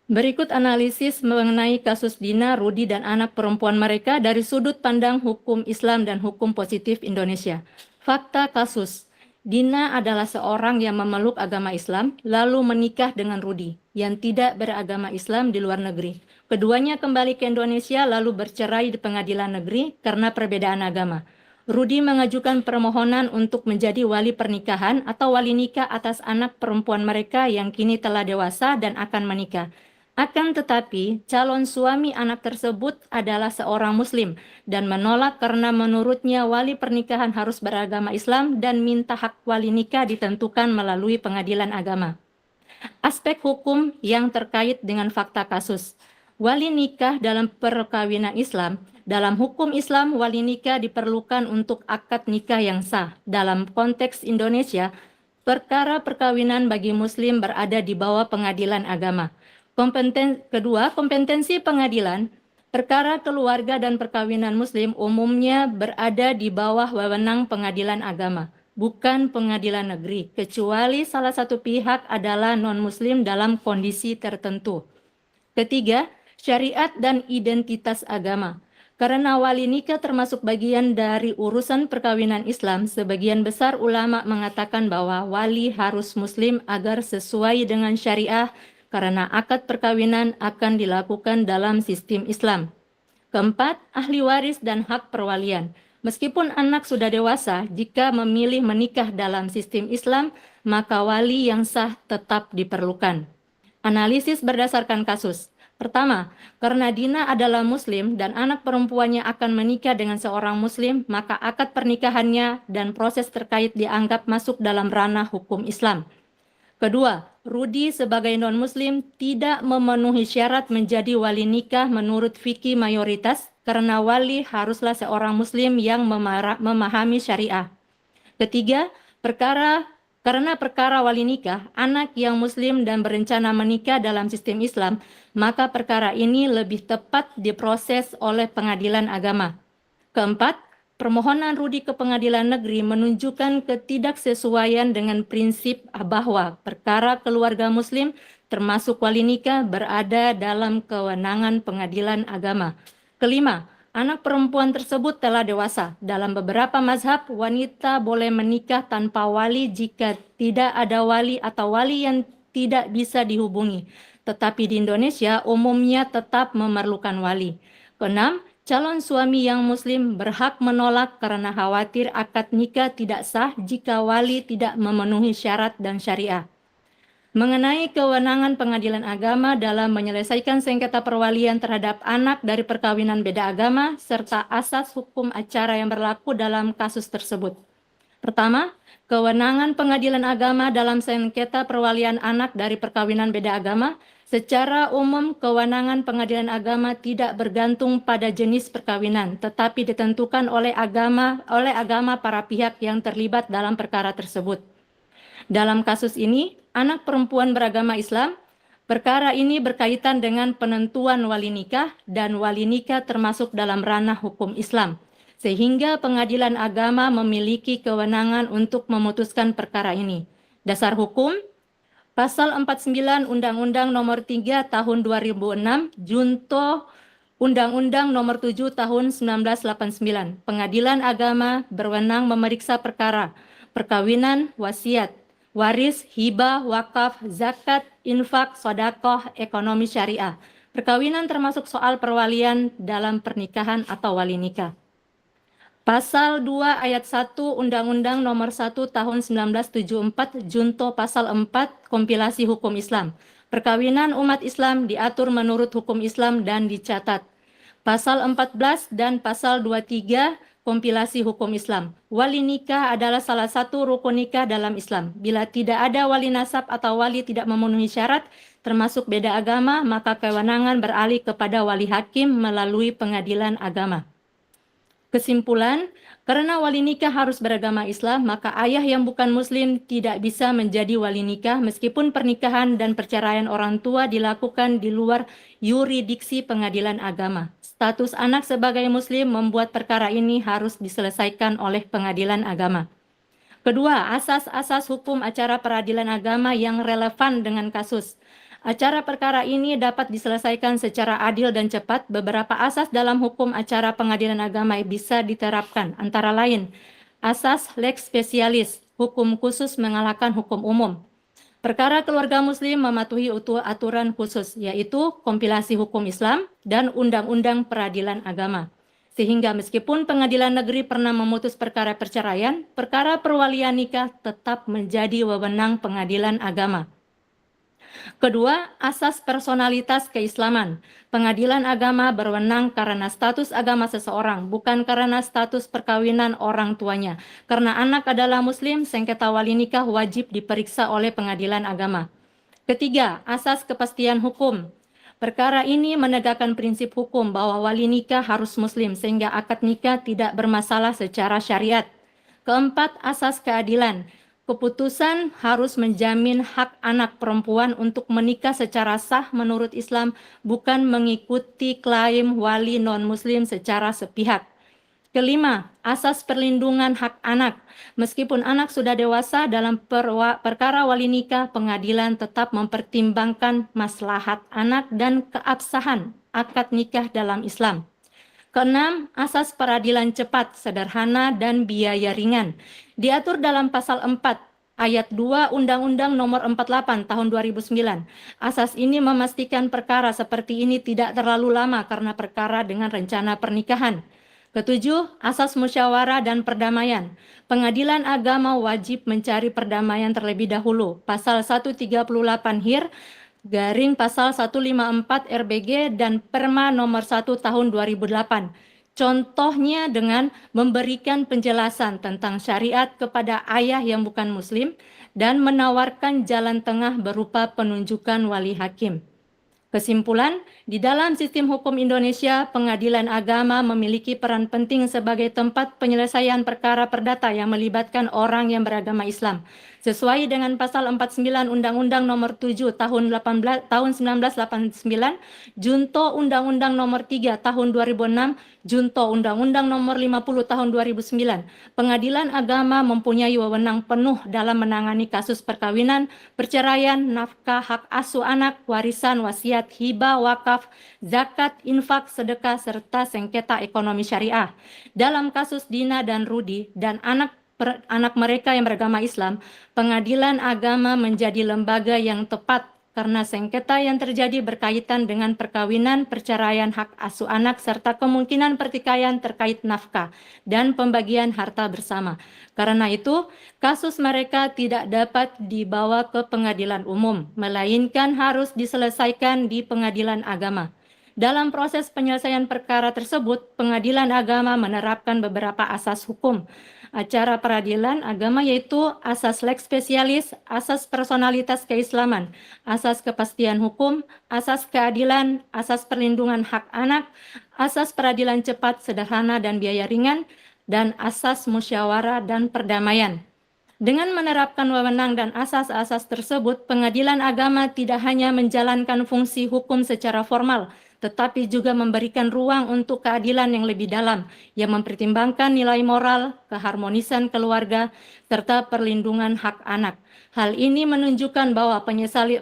Berikut analisis mengenai kasus Dina, Rudi, dan anak perempuan mereka dari sudut pandang hukum Islam dan hukum positif Indonesia. Fakta kasus. Dina adalah seorang yang memeluk agama Islam, lalu menikah dengan Rudi, yang tidak beragama Islam di luar negeri. Keduanya kembali ke Indonesia, lalu bercerai di pengadilan negeri karena perbedaan agama. Rudi mengajukan permohonan untuk menjadi wali pernikahan atau wali nikah atas anak perempuan mereka yang kini telah dewasa dan akan menikah. Akan tetapi, calon suami anak tersebut adalah seorang muslim dan menolak karena menurutnya wali pernikahan harus beragama Islam dan minta hak wali nikah ditentukan melalui pengadilan agama. Aspek hukum yang terkait dengan fakta kasus. Wali nikah dalam perkawinan Islam. Dalam hukum Islam, wali nikah diperlukan untuk akad nikah yang sah. Dalam konteks Indonesia, perkara perkawinan bagi muslim berada di bawah pengadilan agama. Kompetensi pengadilan, perkara keluarga dan perkawinan muslim umumnya berada di bawah wewenang pengadilan agama, bukan pengadilan negeri, kecuali salah satu pihak adalah non-muslim dalam kondisi tertentu. Ketiga, syariat dan identitas agama. Karena wali nikah termasuk bagian dari urusan perkawinan Islam, sebagian besar ulama mengatakan bahwa wali harus muslim agar sesuai dengan syariah, karena akad perkawinan akan dilakukan dalam sistem Islam. Keempat, ahli waris dan hak perwalian. Meskipun anak sudah dewasa, jika memilih menikah dalam sistem Islam, maka wali yang sah tetap diperlukan. Analisis berdasarkan kasus. Pertama, karena Dina adalah muslim dan anak perempuannya akan menikah dengan seorang muslim, maka akad pernikahannya dan proses terkait dianggap masuk dalam ranah hukum Islam. Kedua, Rudi sebagai non-muslim tidak memenuhi syarat menjadi wali nikah menurut fikih mayoritas karena wali haruslah seorang muslim yang memahami syariah. Ketiga, karena perkara wali nikah, anak yang muslim dan berencana menikah dalam sistem Islam, maka perkara ini lebih tepat diproses oleh pengadilan agama. Keempat, permohonan Rudi ke pengadilan negeri menunjukkan ketidaksesuaian dengan prinsip bahwa perkara keluarga muslim termasuk wali nikah berada dalam kewenangan pengadilan agama. Kelima, anak perempuan tersebut telah dewasa. Dalam beberapa mazhab, wanita boleh menikah tanpa wali jika tidak ada wali atau wali yang tidak bisa dihubungi. Tetapi di Indonesia umumnya tetap memerlukan wali. Keenam, calon suami yang muslim berhak menolak karena khawatir akad nikah tidak sah jika wali tidak memenuhi syarat dan syariah. Mengenai kewenangan pengadilan agama dalam menyelesaikan sengketa perwalian terhadap anak dari perkawinan beda agama, serta asas hukum acara yang berlaku dalam kasus tersebut. Pertama, kewenangan pengadilan agama dalam sengketa perwalian anak dari perkawinan beda agama. Secara umum, kewenangan pengadilan agama tidak bergantung pada jenis perkawinan, tetapi ditentukan oleh agama para pihak yang terlibat dalam perkara tersebut. Dalam kasus ini, anak perempuan beragama Islam, perkara ini berkaitan dengan penentuan wali nikah dan wali nikah termasuk dalam ranah hukum Islam, sehingga pengadilan agama memiliki kewenangan untuk memutuskan perkara ini. Dasar hukum, Pasal 49 Undang-Undang Nomor 3 Tahun 2006, Junto Undang-Undang Nomor 7 Tahun 1989. Pengadilan agama berwenang memeriksa perkara perkawinan, wasiat, waris, hibah, wakaf, zakat, infak, sedekah, ekonomi syariah. Perkawinan termasuk soal perwalian dalam pernikahan atau wali nikah. Pasal 2 ayat 1 Undang-Undang Nomor 1 Tahun 1974 Junto Pasal 4 Kompilasi Hukum Islam. Perkawinan umat Islam diatur menurut hukum Islam dan dicatat. Pasal 14 dan Pasal 23 Kompilasi Hukum Islam. Wali nikah adalah salah satu rukun nikah dalam Islam. Bila tidak ada wali nasab atau wali tidak memenuhi syarat, termasuk beda agama, maka kewenangan beralih kepada wali hakim melalui pengadilan agama. Kesimpulan, karena wali nikah harus beragama Islam, maka ayah yang bukan muslim tidak bisa menjadi wali nikah meskipun pernikahan dan perceraian orang tua dilakukan di luar yuridiksi pengadilan agama. Status anak sebagai muslim membuat perkara ini harus diselesaikan oleh pengadilan agama. Kedua, asas-asas hukum acara peradilan agama yang relevan dengan kasus. Acara perkara ini dapat diselesaikan secara adil dan cepat. Beberapa asas dalam hukum acara pengadilan agama bisa diterapkan, antara lain asas lex specialis, hukum khusus mengalahkan hukum umum. Perkara keluarga muslim mematuhi aturan khusus, yaitu kompilasi hukum Islam dan undang-undang peradilan agama. Sehingga meskipun pengadilan negeri pernah memutus perkara perceraian, perkara perwalian nikah tetap menjadi wewenang pengadilan agama. Kedua, asas personalitas keislaman. Pengadilan agama berwenang karena status agama seseorang, bukan karena status perkawinan orang tuanya. Karena anak adalah muslim, sengketa wali nikah wajib diperiksa oleh pengadilan agama. Ketiga, asas kepastian hukum. Perkara ini menegakkan prinsip hukum bahwa wali nikah harus muslim sehingga akad nikah tidak bermasalah secara syariat. Keempat, asas keadilan. Keputusan harus menjamin hak anak perempuan untuk menikah secara sah menurut Islam, bukan mengikuti klaim wali non-muslim secara sepihak. Kelima, asas perlindungan hak anak. Meskipun anak sudah dewasa dalam perkara wali nikah, pengadilan tetap mempertimbangkan maslahat anak dan keabsahan akad nikah dalam Islam. Keenam, asas peradilan cepat, sederhana, dan biaya ringan. Diatur dalam pasal 4, ayat 2 Undang-Undang Nomor 48 Tahun 2009. Asas ini memastikan perkara seperti ini tidak terlalu lama karena perkara dengan rencana pernikahan. Ketujuh, asas musyawarah dan perdamaian. Pengadilan agama wajib mencari perdamaian terlebih dahulu. Pasal 138 HIR garing pasal 154 RBG dan Perma nomor 1 tahun 2008. Contohnya dengan memberikan penjelasan tentang syariat kepada ayah yang bukan muslim dan menawarkan jalan tengah berupa penunjukan wali hakim. Kesimpulan, di dalam sistem hukum Indonesia, pengadilan agama memiliki peran penting sebagai tempat penyelesaian perkara perdata yang melibatkan orang yang beragama Islam. Sesuai dengan pasal 49 Undang-Undang Nomor 7 tahun 1989, Junto Undang-Undang Nomor 3 tahun 2006, Junto Undang-Undang Nomor 50 tahun 2009, pengadilan agama mempunyai wewenang penuh dalam menangani kasus perkawinan, perceraian, nafkah, hak asuh anak, warisan, wasiat, hibah, wakaf, zakat, infak, sedekah, serta sengketa ekonomi syariah. Dalam kasus Dina dan Rudi dan anak mereka yang beragama Islam, pengadilan agama menjadi lembaga yang tepat karena sengketa yang terjadi berkaitan dengan perkawinan, perceraian, hak asuh anak, serta kemungkinan pertikaian terkait nafkah dan pembagian harta bersama. Karena itu, kasus mereka tidak dapat dibawa ke pengadilan umum, melainkan harus diselesaikan di pengadilan agama. Dalam proses penyelesaian perkara tersebut, pengadilan agama menerapkan beberapa asas hukum acara peradilan agama, yaitu asas lex specialis, asas personalitas keislaman, asas kepastian hukum, asas keadilan, asas perlindungan hak anak, asas peradilan cepat, sederhana, dan biaya ringan, dan asas musyawarah dan perdamaian. Dengan menerapkan wewenang dan asas-asas tersebut, pengadilan agama tidak hanya menjalankan fungsi hukum secara formal, tetapi juga memberikan ruang untuk keadilan yang lebih dalam, yang mempertimbangkan nilai moral, keharmonisan keluarga, serta perlindungan hak anak. Hal ini menunjukkan bahwa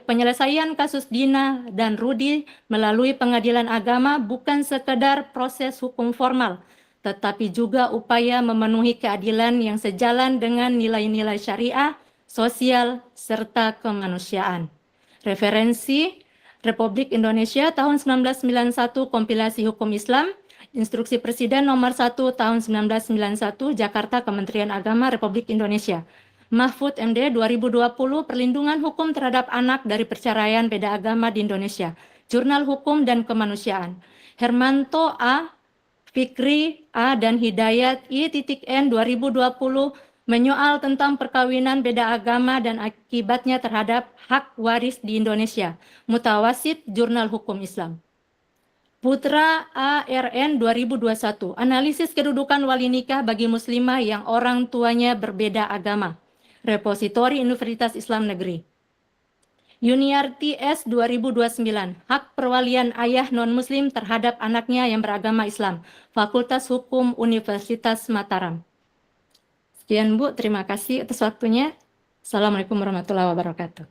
penyelesaian kasus Dina dan Rudi melalui pengadilan agama bukan sekedar proses hukum formal, tetapi juga upaya memenuhi keadilan yang sejalan dengan nilai-nilai syariah, sosial, serta kemanusiaan. Referensi Republik Indonesia tahun 1991 Kompilasi Hukum Islam, Instruksi Presiden Nomor 1 tahun 1991 Jakarta Kementerian Agama Republik Indonesia. Mahfud MD 2020 Perlindungan Hukum Terhadap Anak dari Perceraian Beda Agama di Indonesia. Jurnal Hukum dan Kemanusiaan. Hermanto A. Fikri A. dan Hidayat I.N 2020 menyoal tentang perkawinan beda agama dan akibatnya terhadap hak waris di Indonesia. Mutawasit Jurnal Hukum Islam. Putra ARN 2021, analisis kedudukan wali nikah bagi muslimah yang orang tuanya berbeda agama. Repositori Universitas Islam Negeri. Yuniarti S 2029, hak perwalian ayah non-muslim terhadap anaknya yang beragama Islam. Fakultas Hukum Universitas Mataram. Sekian Bu, terima kasih atas waktunya. Assalamualaikum warahmatullahi wabarakatuh.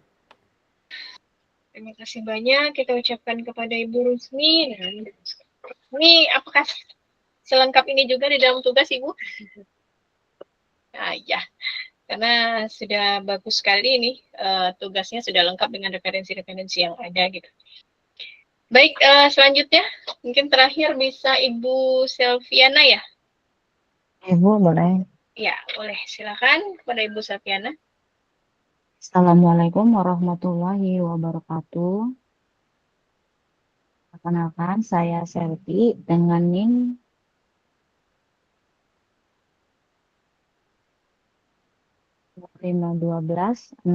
Terima kasih banyak kita ucapkan kepada Ibu Rusmi. Nah, ini apakah selengkap ini juga di dalam tugas Ibu? Nah, ya, karena sudah bagus sekali ini tugasnya sudah lengkap dengan referensi-referensi yang ada gitu. Baik, selanjutnya mungkin terakhir bisa Ibu Selviana ya? Ibu boleh. Ya, boleh. Silakan kepada Ibu Selviana. Assalamualaikum warahmatullahi wabarakatuh. Perkenalkan, saya Selvi dengan NIM 512-09891.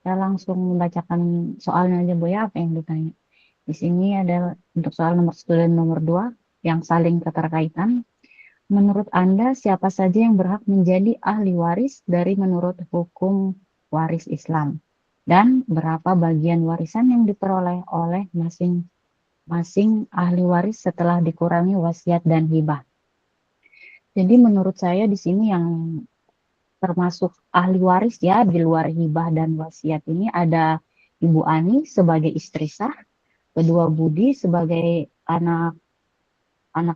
Saya langsung membacakan soalnya aja Bu ya, apa yang ditanya. Di sini ada untuk soal nomor 1 dan nomor 2 yang saling keterkaitan. Menurut Anda, siapa saja yang berhak menjadi ahli waris dari menurut hukum waris Islam? Dan berapa bagian warisan yang diperoleh oleh masing-masing ahli waris setelah dikurangi wasiat dan hibah? Jadi menurut saya di sini yang termasuk ahli waris ya, di luar hibah dan wasiat ini ada Ibu Ani sebagai istri sah, kedua Budi sebagai anak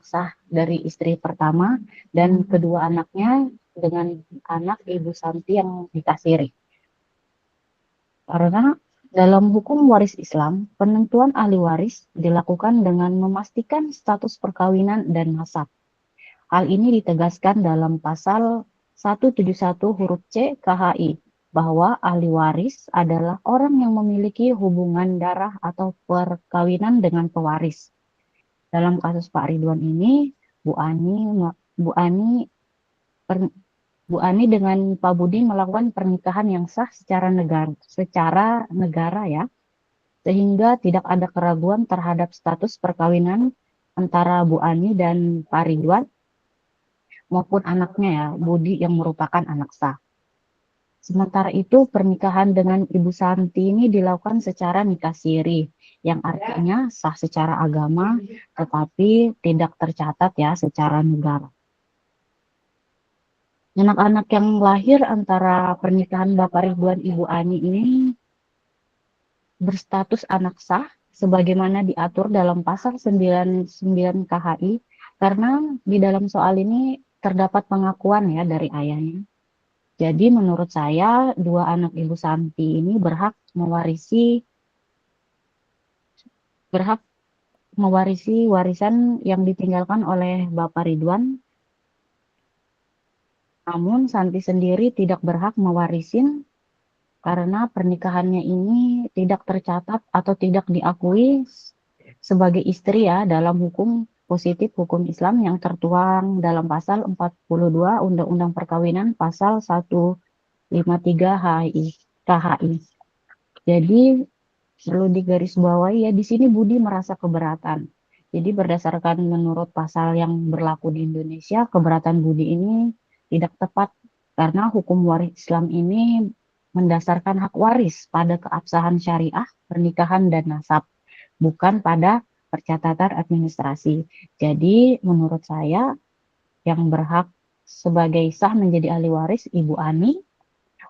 sah dari istri pertama, dan kedua anaknya dengan anak Ibu Santi yang dikasiri. Karena dalam hukum waris Islam, penentuan ahli waris dilakukan dengan memastikan status perkawinan dan nasab. Hal ini ditegaskan dalam pasal 171 huruf C KHI, bahwa ahli waris adalah orang yang memiliki hubungan darah atau perkawinan dengan pewaris. Dalam kasus Pak Ridwan ini, Bu Ani Bu Ani dengan Pak Budi melakukan pernikahan yang sah secara negara ya, sehingga tidak ada keraguan terhadap status perkawinan antara Bu Ani dan Pak Ridwan maupun anaknya ya, Budi yang merupakan anak sah. Sementara itu, pernikahan dengan Ibu Santi ini dilakukan secara nikah siri, yang artinya sah secara agama, tetapi tidak tercatat ya secara negara. Anak-anak yang lahir antara pernikahan Bapak Ridwan Ibu Ani ini berstatus anak sah, sebagaimana diatur dalam pasal 99 KHI, karena di dalam soal ini terdapat pengakuan ya dari ayahnya. Jadi menurut saya dua anak Ibu Santi ini berhak mewarisi warisan yang ditinggalkan oleh Bapak Ridwan. Namun Santi sendiri tidak berhak mewarisin karena pernikahannya ini tidak tercatat atau tidak diakui sebagai istri ya dalam hukum positif hukum Islam yang tertuang dalam pasal 42 Undang-Undang Perkawinan pasal 153 KHI. Jadi perlu digarisbawahi ya, di sini Budi merasa keberatan. Jadi berdasarkan menurut pasal yang berlaku di Indonesia, keberatan Budi ini tidak tepat karena hukum waris Islam ini mendasarkan hak waris pada keabsahan syariah, pernikahan dan nasab, bukan pada percatatan administrasi. Jadi menurut saya yang berhak sebagai sah menjadi ahli waris Ibu Ani,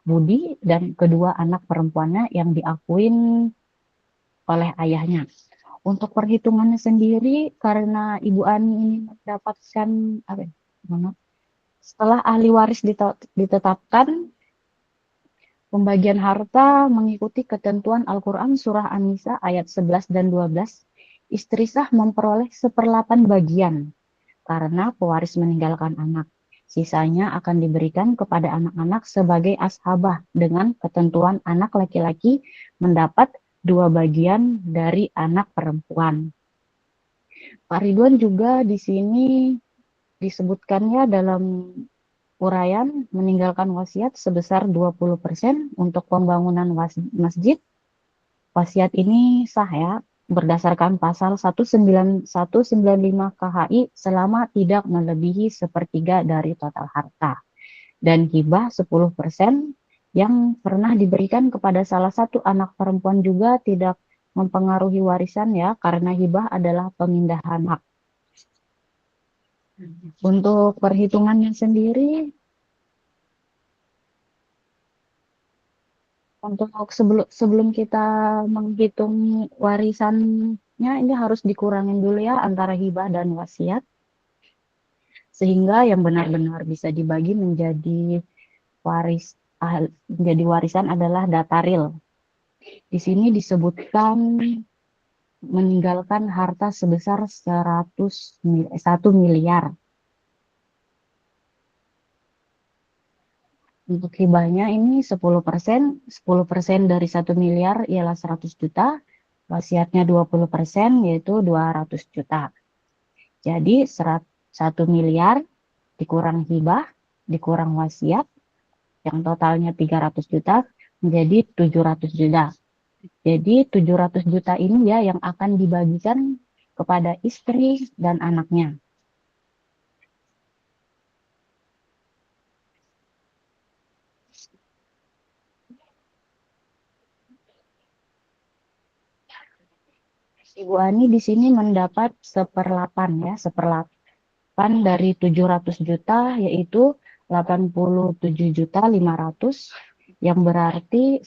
Budi, dan kedua anak perempuannya yang diakuin oleh ayahnya. Untuk perhitungannya sendiri, karena Ibu Ani ini mendapatkan setelah ahli waris ditetapkan, pembagian harta mengikuti ketentuan Al-Quran Surah An-Nisa ayat 11 dan 12, istri sah memperoleh 1/8 bagian karena pewaris meninggalkan anak. Sisanya akan diberikan kepada anak-anak sebagai ashabah dengan ketentuan anak laki-laki mendapat 2 bagian dari anak perempuan. Pak Ridwan juga di sini disebutkannya dalam uraian meninggalkan wasiat sebesar 20% untuk pembangunan masjid. Wasiat ini sah ya berdasarkan pasal 195 KHI selama tidak melebihi 1/3 dari total harta. Dan hibah 10% yang pernah diberikan kepada salah satu anak perempuan juga tidak mempengaruhi warisan ya, karena hibah adalah pemindahan hak. Untuk perhitungannya sendiri, untuk sebelum kita menghitung warisannya, ini harus dikurangin dulu ya antara hibah dan wasiat, sehingga yang benar-benar bisa dibagi menjadi warisan adalah data real. Di sini disebutkan meninggalkan harta sebesar 1 miliar. Untuk hibahnya ini 10%, 10% dari 1 miliar ialah 100 juta, wasiatnya 20% yaitu 200 juta. Jadi 1 miliar dikurang hibah, dikurang wasiat, yang totalnya 300 juta menjadi 700 juta. Jadi 700 juta ini ya yang akan dibagikan kepada istri dan anaknya. Ibu Ani di sini mendapat 1/8 ya, 1/8 dari 700 juta yaitu 87.500.000 yang berarti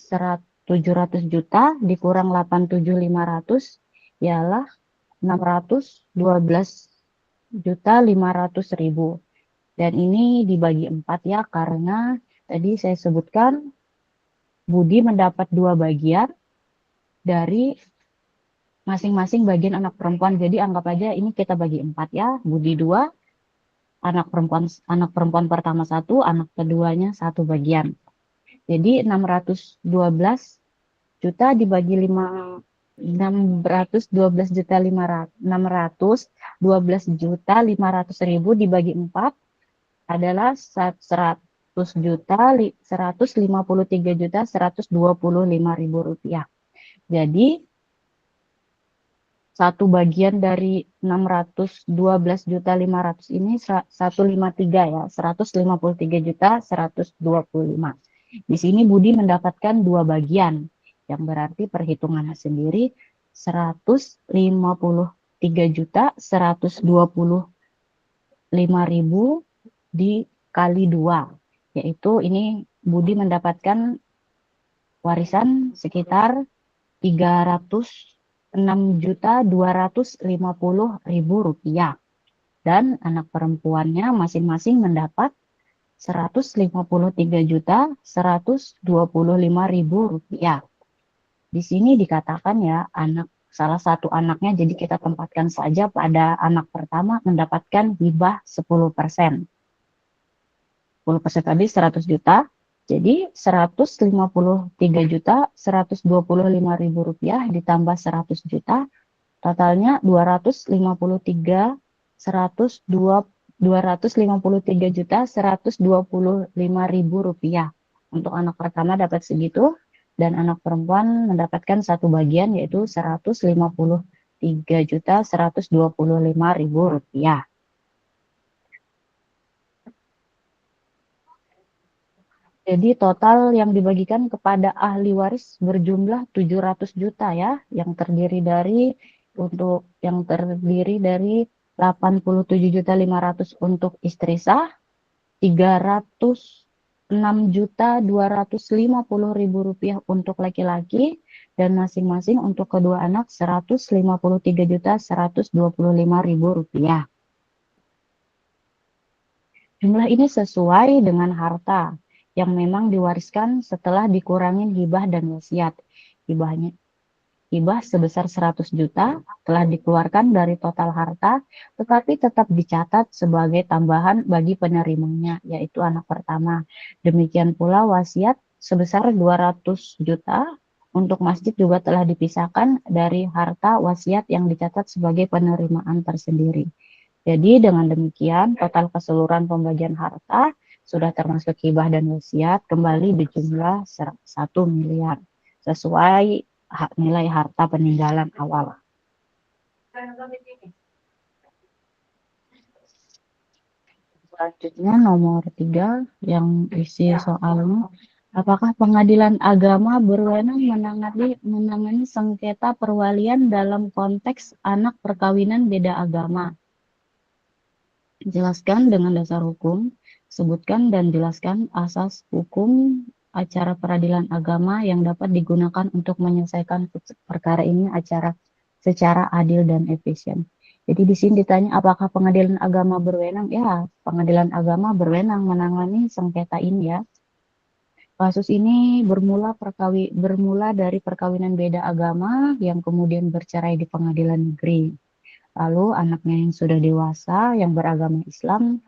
700 juta dikurang 87.500 ialah 612.500.000. Dan ini dibagi 4 ya, karena tadi saya sebutkan Budi mendapat 2 bagian dari masing-masing bagian anak perempuan. Jadi anggap aja ini kita bagi 4 ya. Budi 2, anak perempuan pertama 1, anak keduanya 1 bagian. Jadi 612 juta dibagi 612.500.000 dibagi 4 adalah Rp153.125.000. Jadi satu bagian dari 612.500.000 ini 153 ya, 153.125. Di sini Budi mendapatkan dua bagian, yang berarti perhitungannya sendiri 153.125.000 dikali 2, yaitu ini Budi mendapatkan warisan sekitar 306.250.000 rupiah, dan anak perempuannya masing-masing mendapat 153.125.000 rupiah. Di sini dikatakan ya, salah satu anaknya, jadi kita tempatkan saja pada anak pertama mendapatkan hibah 10%. 10% tadi 100 juta, jadi 153.125.000 rupiah ditambah 100 juta, totalnya 253.125.000 rupiah. Untuk anak pertama dapat segitu, dan anak perempuan mendapatkan satu bagian, yaitu 153.125.000 rupiah. Jadi total yang dibagikan kepada ahli waris berjumlah 700 juta ya, yang terdiri dari 87.500.000 untuk istri sah, 306.250.000 rupiah untuk laki-laki, dan masing-masing untuk kedua anak 153.125.000 rupiah. Jumlah ini sesuai dengan harta yang memang diwariskan setelah dikurangin hibah dan wasiat. Hibah sebesar 100 juta telah dikeluarkan dari total harta, tetapi tetap dicatat sebagai tambahan bagi penerimanya, yaitu anak pertama. Demikian pula wasiat sebesar 200 juta untuk masjid juga telah dipisahkan dari harta wasiat yang dicatat sebagai penerimaan tersendiri. Jadi dengan demikian total keseluruhan pembagian harta sudah termasuk hibah dan wasiat kembali berjumlah 1 miliar sesuai nilai harta peninggalan awal. Selanjutnya nomor 3 yang isi soalnya, apakah pengadilan agama berwenang menangani sengketa perwalian dalam konteks anak perkawinan beda agama? Jelaskan dengan dasar hukum, sebutkan dan jelaskan asas hukum acara peradilan agama yang dapat digunakan untuk menyelesaikan perkara ini secara adil dan efisien. Jadi di sini ditanya apakah pengadilan agama berwenang? Ya, pengadilan agama berwenang menangani sengketa ini ya. Kasus ini bermula dari perkawinan beda agama yang kemudian bercerai di pengadilan negeri. Lalu anaknya yang sudah dewasa yang beragama Islam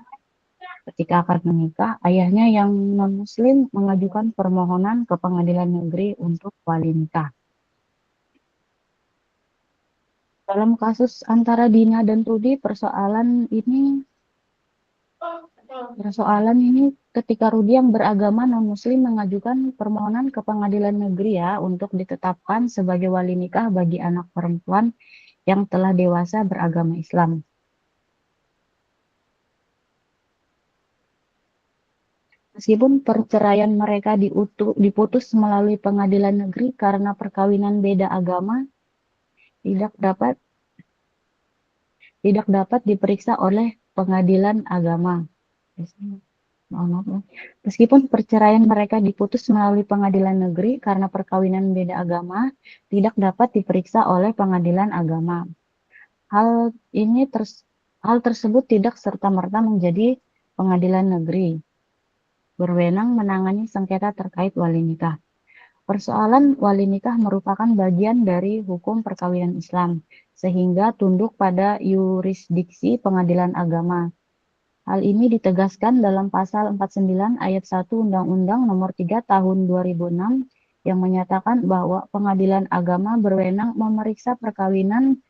ketika akan menikah, ayahnya yang non-muslim mengajukan permohonan ke pengadilan negeri untuk wali nikah. Dalam kasus antara Dina dan Rudi, persoalan ini ketika Rudi yang beragama non-muslim mengajukan permohonan ke pengadilan negeri ya untuk ditetapkan sebagai wali nikah bagi anak perempuan yang telah dewasa beragama Islam. Meskipun perceraian mereka diputus melalui pengadilan negeri karena perkawinan beda agama, tidak dapat diperiksa oleh pengadilan agama. Meskipun perceraian mereka diputus melalui pengadilan negeri karena perkawinan beda agama, tidak dapat diperiksa oleh pengadilan agama. Hal tersebut tidak serta-merta menjadi pengadilan negeri berwenang menangani sengketa terkait wali nikah. Persoalan wali nikah merupakan bagian dari hukum perkawinan Islam, sehingga tunduk pada yurisdiksi pengadilan agama. Hal ini ditegaskan dalam pasal 49 ayat 1 Undang-Undang Nomor 3 Tahun 2006 yang menyatakan bahwa pengadilan agama berwenang memeriksa perkawinan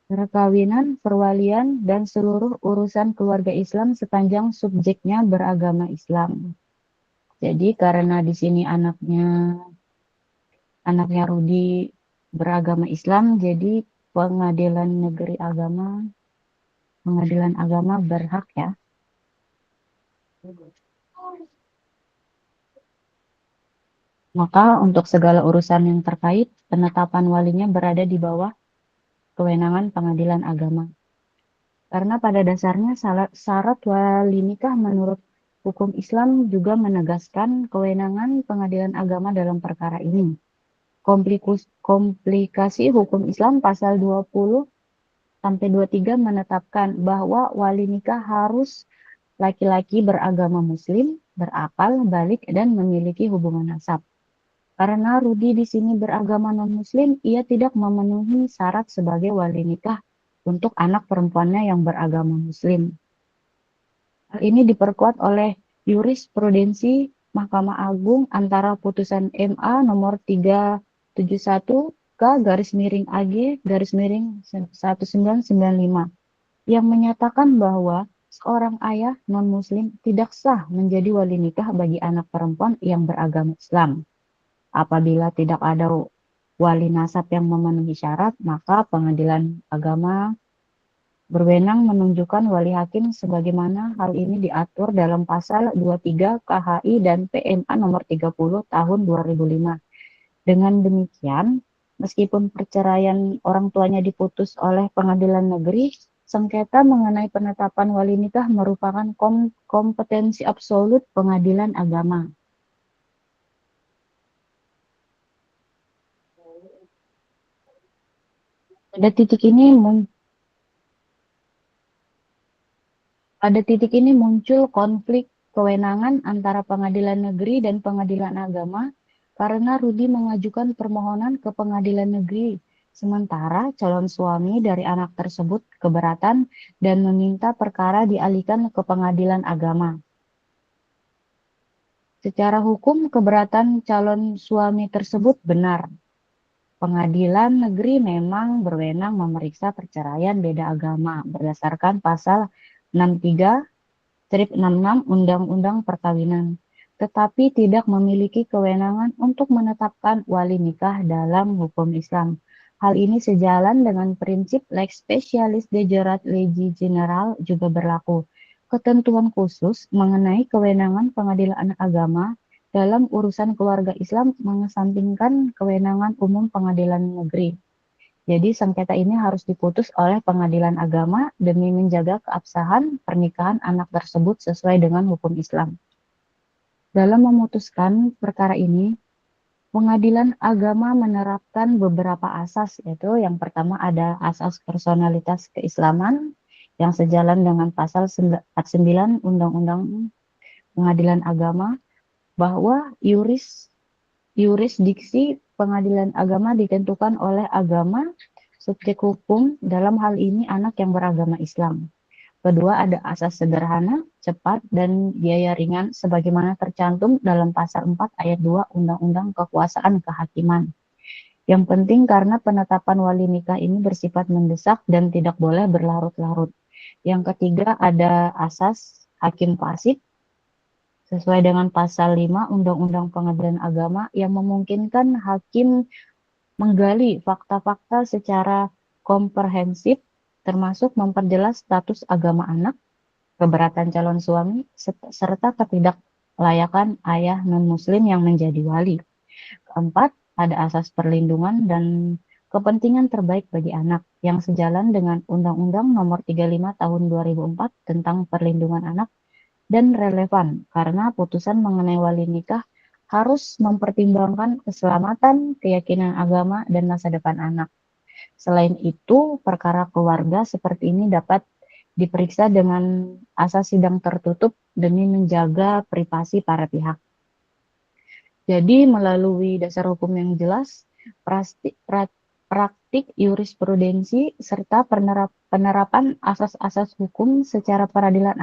perkawinan, perwalian, dan seluruh urusan keluarga Islam sepanjang subjeknya beragama Islam. Jadi karena di sini anaknya Rudi beragama Islam, jadi pengadilan agama berhak ya. Maka untuk segala urusan yang terkait, penetapan walinya berada di bawah kewenangan pengadilan agama. Karena pada dasarnya syarat wali nikah menurut hukum Islam juga menegaskan kewenangan pengadilan agama dalam perkara ini. Komplikasi hukum Islam pasal 20 sampai 23 menetapkan bahwa wali nikah harus laki-laki beragama muslim, berakal, balik, dan memiliki hubungan nasab. Karena Rudi di sini beragama non-muslim, ia tidak memenuhi syarat sebagai wali nikah untuk anak perempuannya yang beragama muslim. Hal ini diperkuat oleh jurisprudensi Mahkamah Agung antara putusan MA nomor 371 K/AG/1995 yang menyatakan bahwa seorang ayah non-muslim tidak sah menjadi wali nikah bagi anak perempuan yang beragama Islam. Apabila tidak ada wali nasab yang memenuhi syarat, maka pengadilan agama berwenang menunjukkan wali hakim sebagaimana hal ini diatur dalam pasal 23 KHI dan PMA nomor 30 tahun 2005. Dengan demikian, meskipun perceraian orang tuanya diputus oleh pengadilan negeri, sengketa mengenai penetapan wali nikah merupakan kompetensi absolut pengadilan agama. Pada titik ini muncul konflik kewenangan antara pengadilan negeri dan pengadilan agama karena Rudi mengajukan permohonan ke pengadilan negeri, sementara calon suami dari anak tersebut keberatan dan meminta perkara dialihkan ke pengadilan agama. Secara hukum, keberatan calon suami tersebut benar. Pengadilan negeri memang berwenang memeriksa perceraian beda agama berdasarkan pasal 63/66 Undang-Undang Perkawinan, tetapi tidak memiliki kewenangan untuk menetapkan wali nikah dalam hukum Islam. Hal ini sejalan dengan prinsip lex specialis de jurat legi general juga berlaku. Ketentuan khusus mengenai kewenangan pengadilan agama dalam urusan keluarga Islam mengesampingkan kewenangan umum pengadilan negeri. Jadi sengketa ini harus diputus oleh pengadilan agama demi menjaga keabsahan pernikahan anak tersebut sesuai dengan hukum Islam. Dalam memutuskan perkara ini, pengadilan agama menerapkan beberapa asas, yaitu yang pertama ada asas personalitas keislaman yang sejalan dengan pasal 49 Undang-Undang Pengadilan Agama, bahwa yurisdiksi pengadilan agama ditentukan oleh agama subjek hukum, dalam hal ini anak yang beragama Islam. Kedua, ada asas sederhana, cepat, dan biaya ringan sebagaimana tercantum dalam pasal 4 ayat 2 Undang-Undang Kekuasaan Kehakiman. Yang penting karena penetapan wali nikah ini bersifat mendesak dan tidak boleh berlarut-larut. Yang ketiga, ada asas hakim fasik sesuai dengan pasal 5 Undang-Undang Pengadilan Agama yang memungkinkan hakim menggali fakta-fakta secara komprehensif, termasuk memperjelas status agama anak, keberatan calon suami, serta ketidaklayakan ayah non-muslim yang menjadi wali. Keempat, ada asas perlindungan dan kepentingan terbaik bagi anak yang sejalan dengan Undang-Undang Nomor 35 Tahun 2004 tentang perlindungan anak dan relevan karena putusan mengenai wali nikah harus mempertimbangkan keselamatan, keyakinan agama, dan masa depan anak. Selain itu, perkara keluarga seperti ini dapat diperiksa dengan asas sidang tertutup demi menjaga privasi para pihak. Jadi, melalui dasar hukum yang jelas, praktik jurisprudensi, serta penerapan asas-asas hukum secara peradilan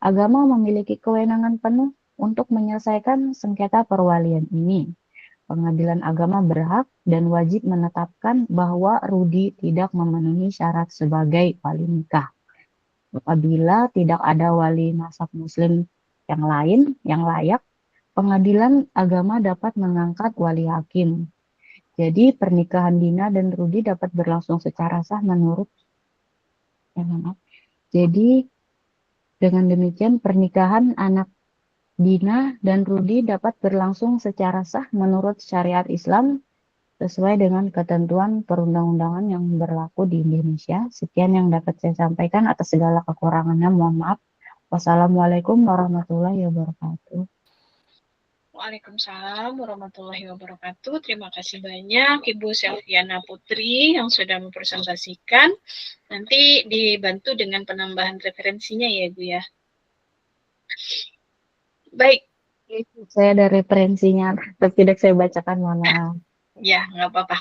agama memiliki kewenangan penuh untuk menyelesaikan sengketa perwalian ini. Pengadilan agama berhak dan wajib menetapkan bahwa Rudi tidak memenuhi syarat sebagai wali nikah. Apabila tidak ada wali nasab muslim yang lain yang layak, pengadilan agama dapat mengangkat wali hakim. Jadi pernikahan Dina dan Rudi dapat berlangsung secara sah menurut Jadi dengan demikian pernikahan anak Dina dan Rudi dapat berlangsung secara sah menurut syariat Islam sesuai dengan ketentuan perundang-undangan yang berlaku di Indonesia. Sekian yang dapat saya sampaikan, atas segala kekurangannya mohon maaf. Wassalamualaikum warahmatullahi wabarakatuh. Waalaikumsalam warahmatullahi wabarakatuh. Terima kasih banyak Ibu Selviana Putri yang sudah mempresentasikan. Nanti dibantu dengan penambahan referensinya ya Ibu ya. Baik. Saya ada referensinya, tapi tidak saya bacakan, mohon maaf. Ya, nggak apa-apa.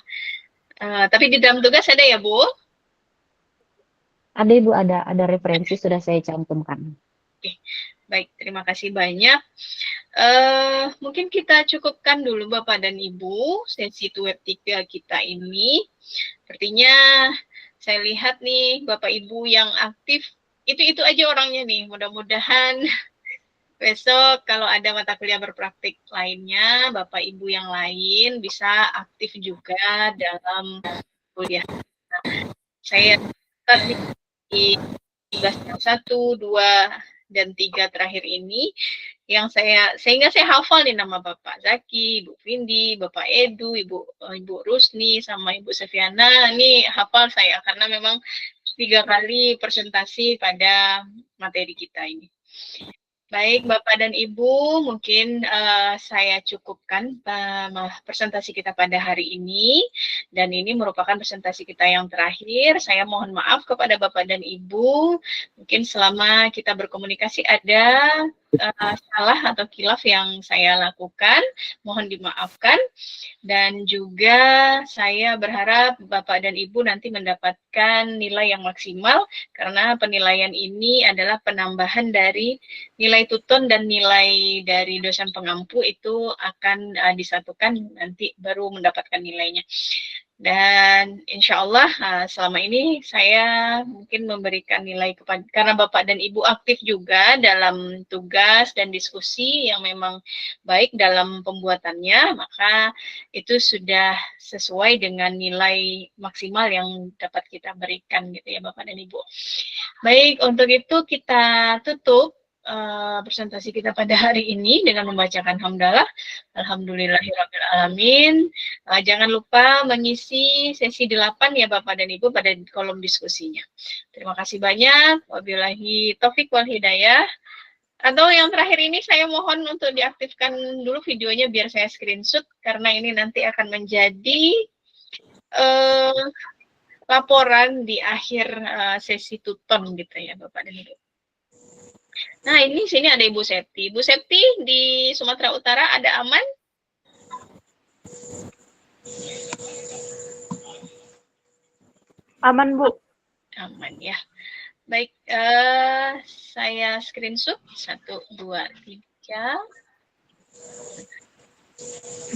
Tapi di dalam tugas ada ya Bu? Ada Ibu, ada referensi sudah saya cantumkan. Oke, baik. Terima kasih banyak. Mungkin kita cukupkan dulu Bapak dan Ibu sesi web 3 kita ini. Sepertinya saya lihat nih Bapak Ibu yang aktif itu aja orangnya nih. Mudah-mudahan besok kalau ada mata kuliah berpraktik lainnya, Bapak Ibu yang lain bisa aktif juga dalam kuliah. Saya di tugas 1, 2, dan 3 terakhir ini yang sehingga saya hafal nih nama Bapak Zaki, Ibu Vindi, Bapak Edu, Ibu Rusni, sama Ibu Seviana. Ini hafal saya karena memang 3 kali presentasi pada materi kita ini. Baik, Bapak dan Ibu, mungkin saya cukupkan presentasi kita pada hari ini. Dan ini merupakan presentasi kita yang terakhir. Saya mohon maaf kepada Bapak dan Ibu. Mungkin selama kita berkomunikasi ada salah atau khilaf yang saya lakukan. Mohon dimaafkan. Dan juga saya berharap Bapak dan Ibu nanti mendapatkan nilai yang maksimal. Karena penilaian ini adalah penambahan dari nilai tuton dan nilai dari dosen pengampu itu akan disatukan nanti baru mendapatkan nilainya. Dan insya Allah selama ini saya mungkin memberikan nilai kepada, karena Bapak dan Ibu aktif juga dalam tugas dan diskusi yang memang baik dalam pembuatannya, maka itu sudah sesuai dengan nilai maksimal yang dapat kita berikan gitu ya Bapak dan Ibu. Baik, untuk itu kita tutup presentasi kita pada hari ini dengan membacakan hamdalah. Alhamdulillahirabbil alamin. Jangan lupa mengisi sesi 8 ya Bapak dan Ibu pada kolom diskusinya. Terima kasih banyak. Wabillahi taufik wal hidayah. Atau yang terakhir ini saya mohon untuk diaktifkan dulu videonya biar saya screenshot karena ini nanti akan menjadi laporan di akhir sesi tuton gitu ya Bapak dan Ibu. Nah, ini sini ada Ibu Septi. Ibu Septi di Sumatera Utara ada aman? Aman, Bu. Aman ya. Baik, saya screenshot 1, 2, 3.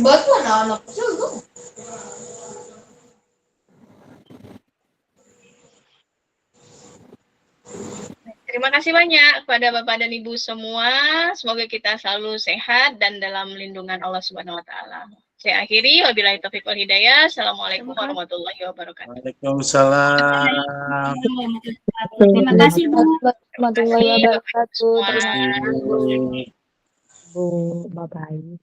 Buat anak-anak juga. Terima kasih banyak kepada Bapak dan Ibu semua. Semoga kita selalu sehat dan dalam lindungan Allah Subhanahu wa taala. Saya akhiri, wabillahi taufiq wal hidayah. Assalamualaikum warahmatullahi wabarakatuh. Waalaikumsalam. Terima kasih Bu. Warahmatullahi wabarakatuh. Terima kasih. Bu, bye-bye.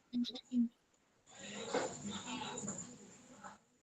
Thank you.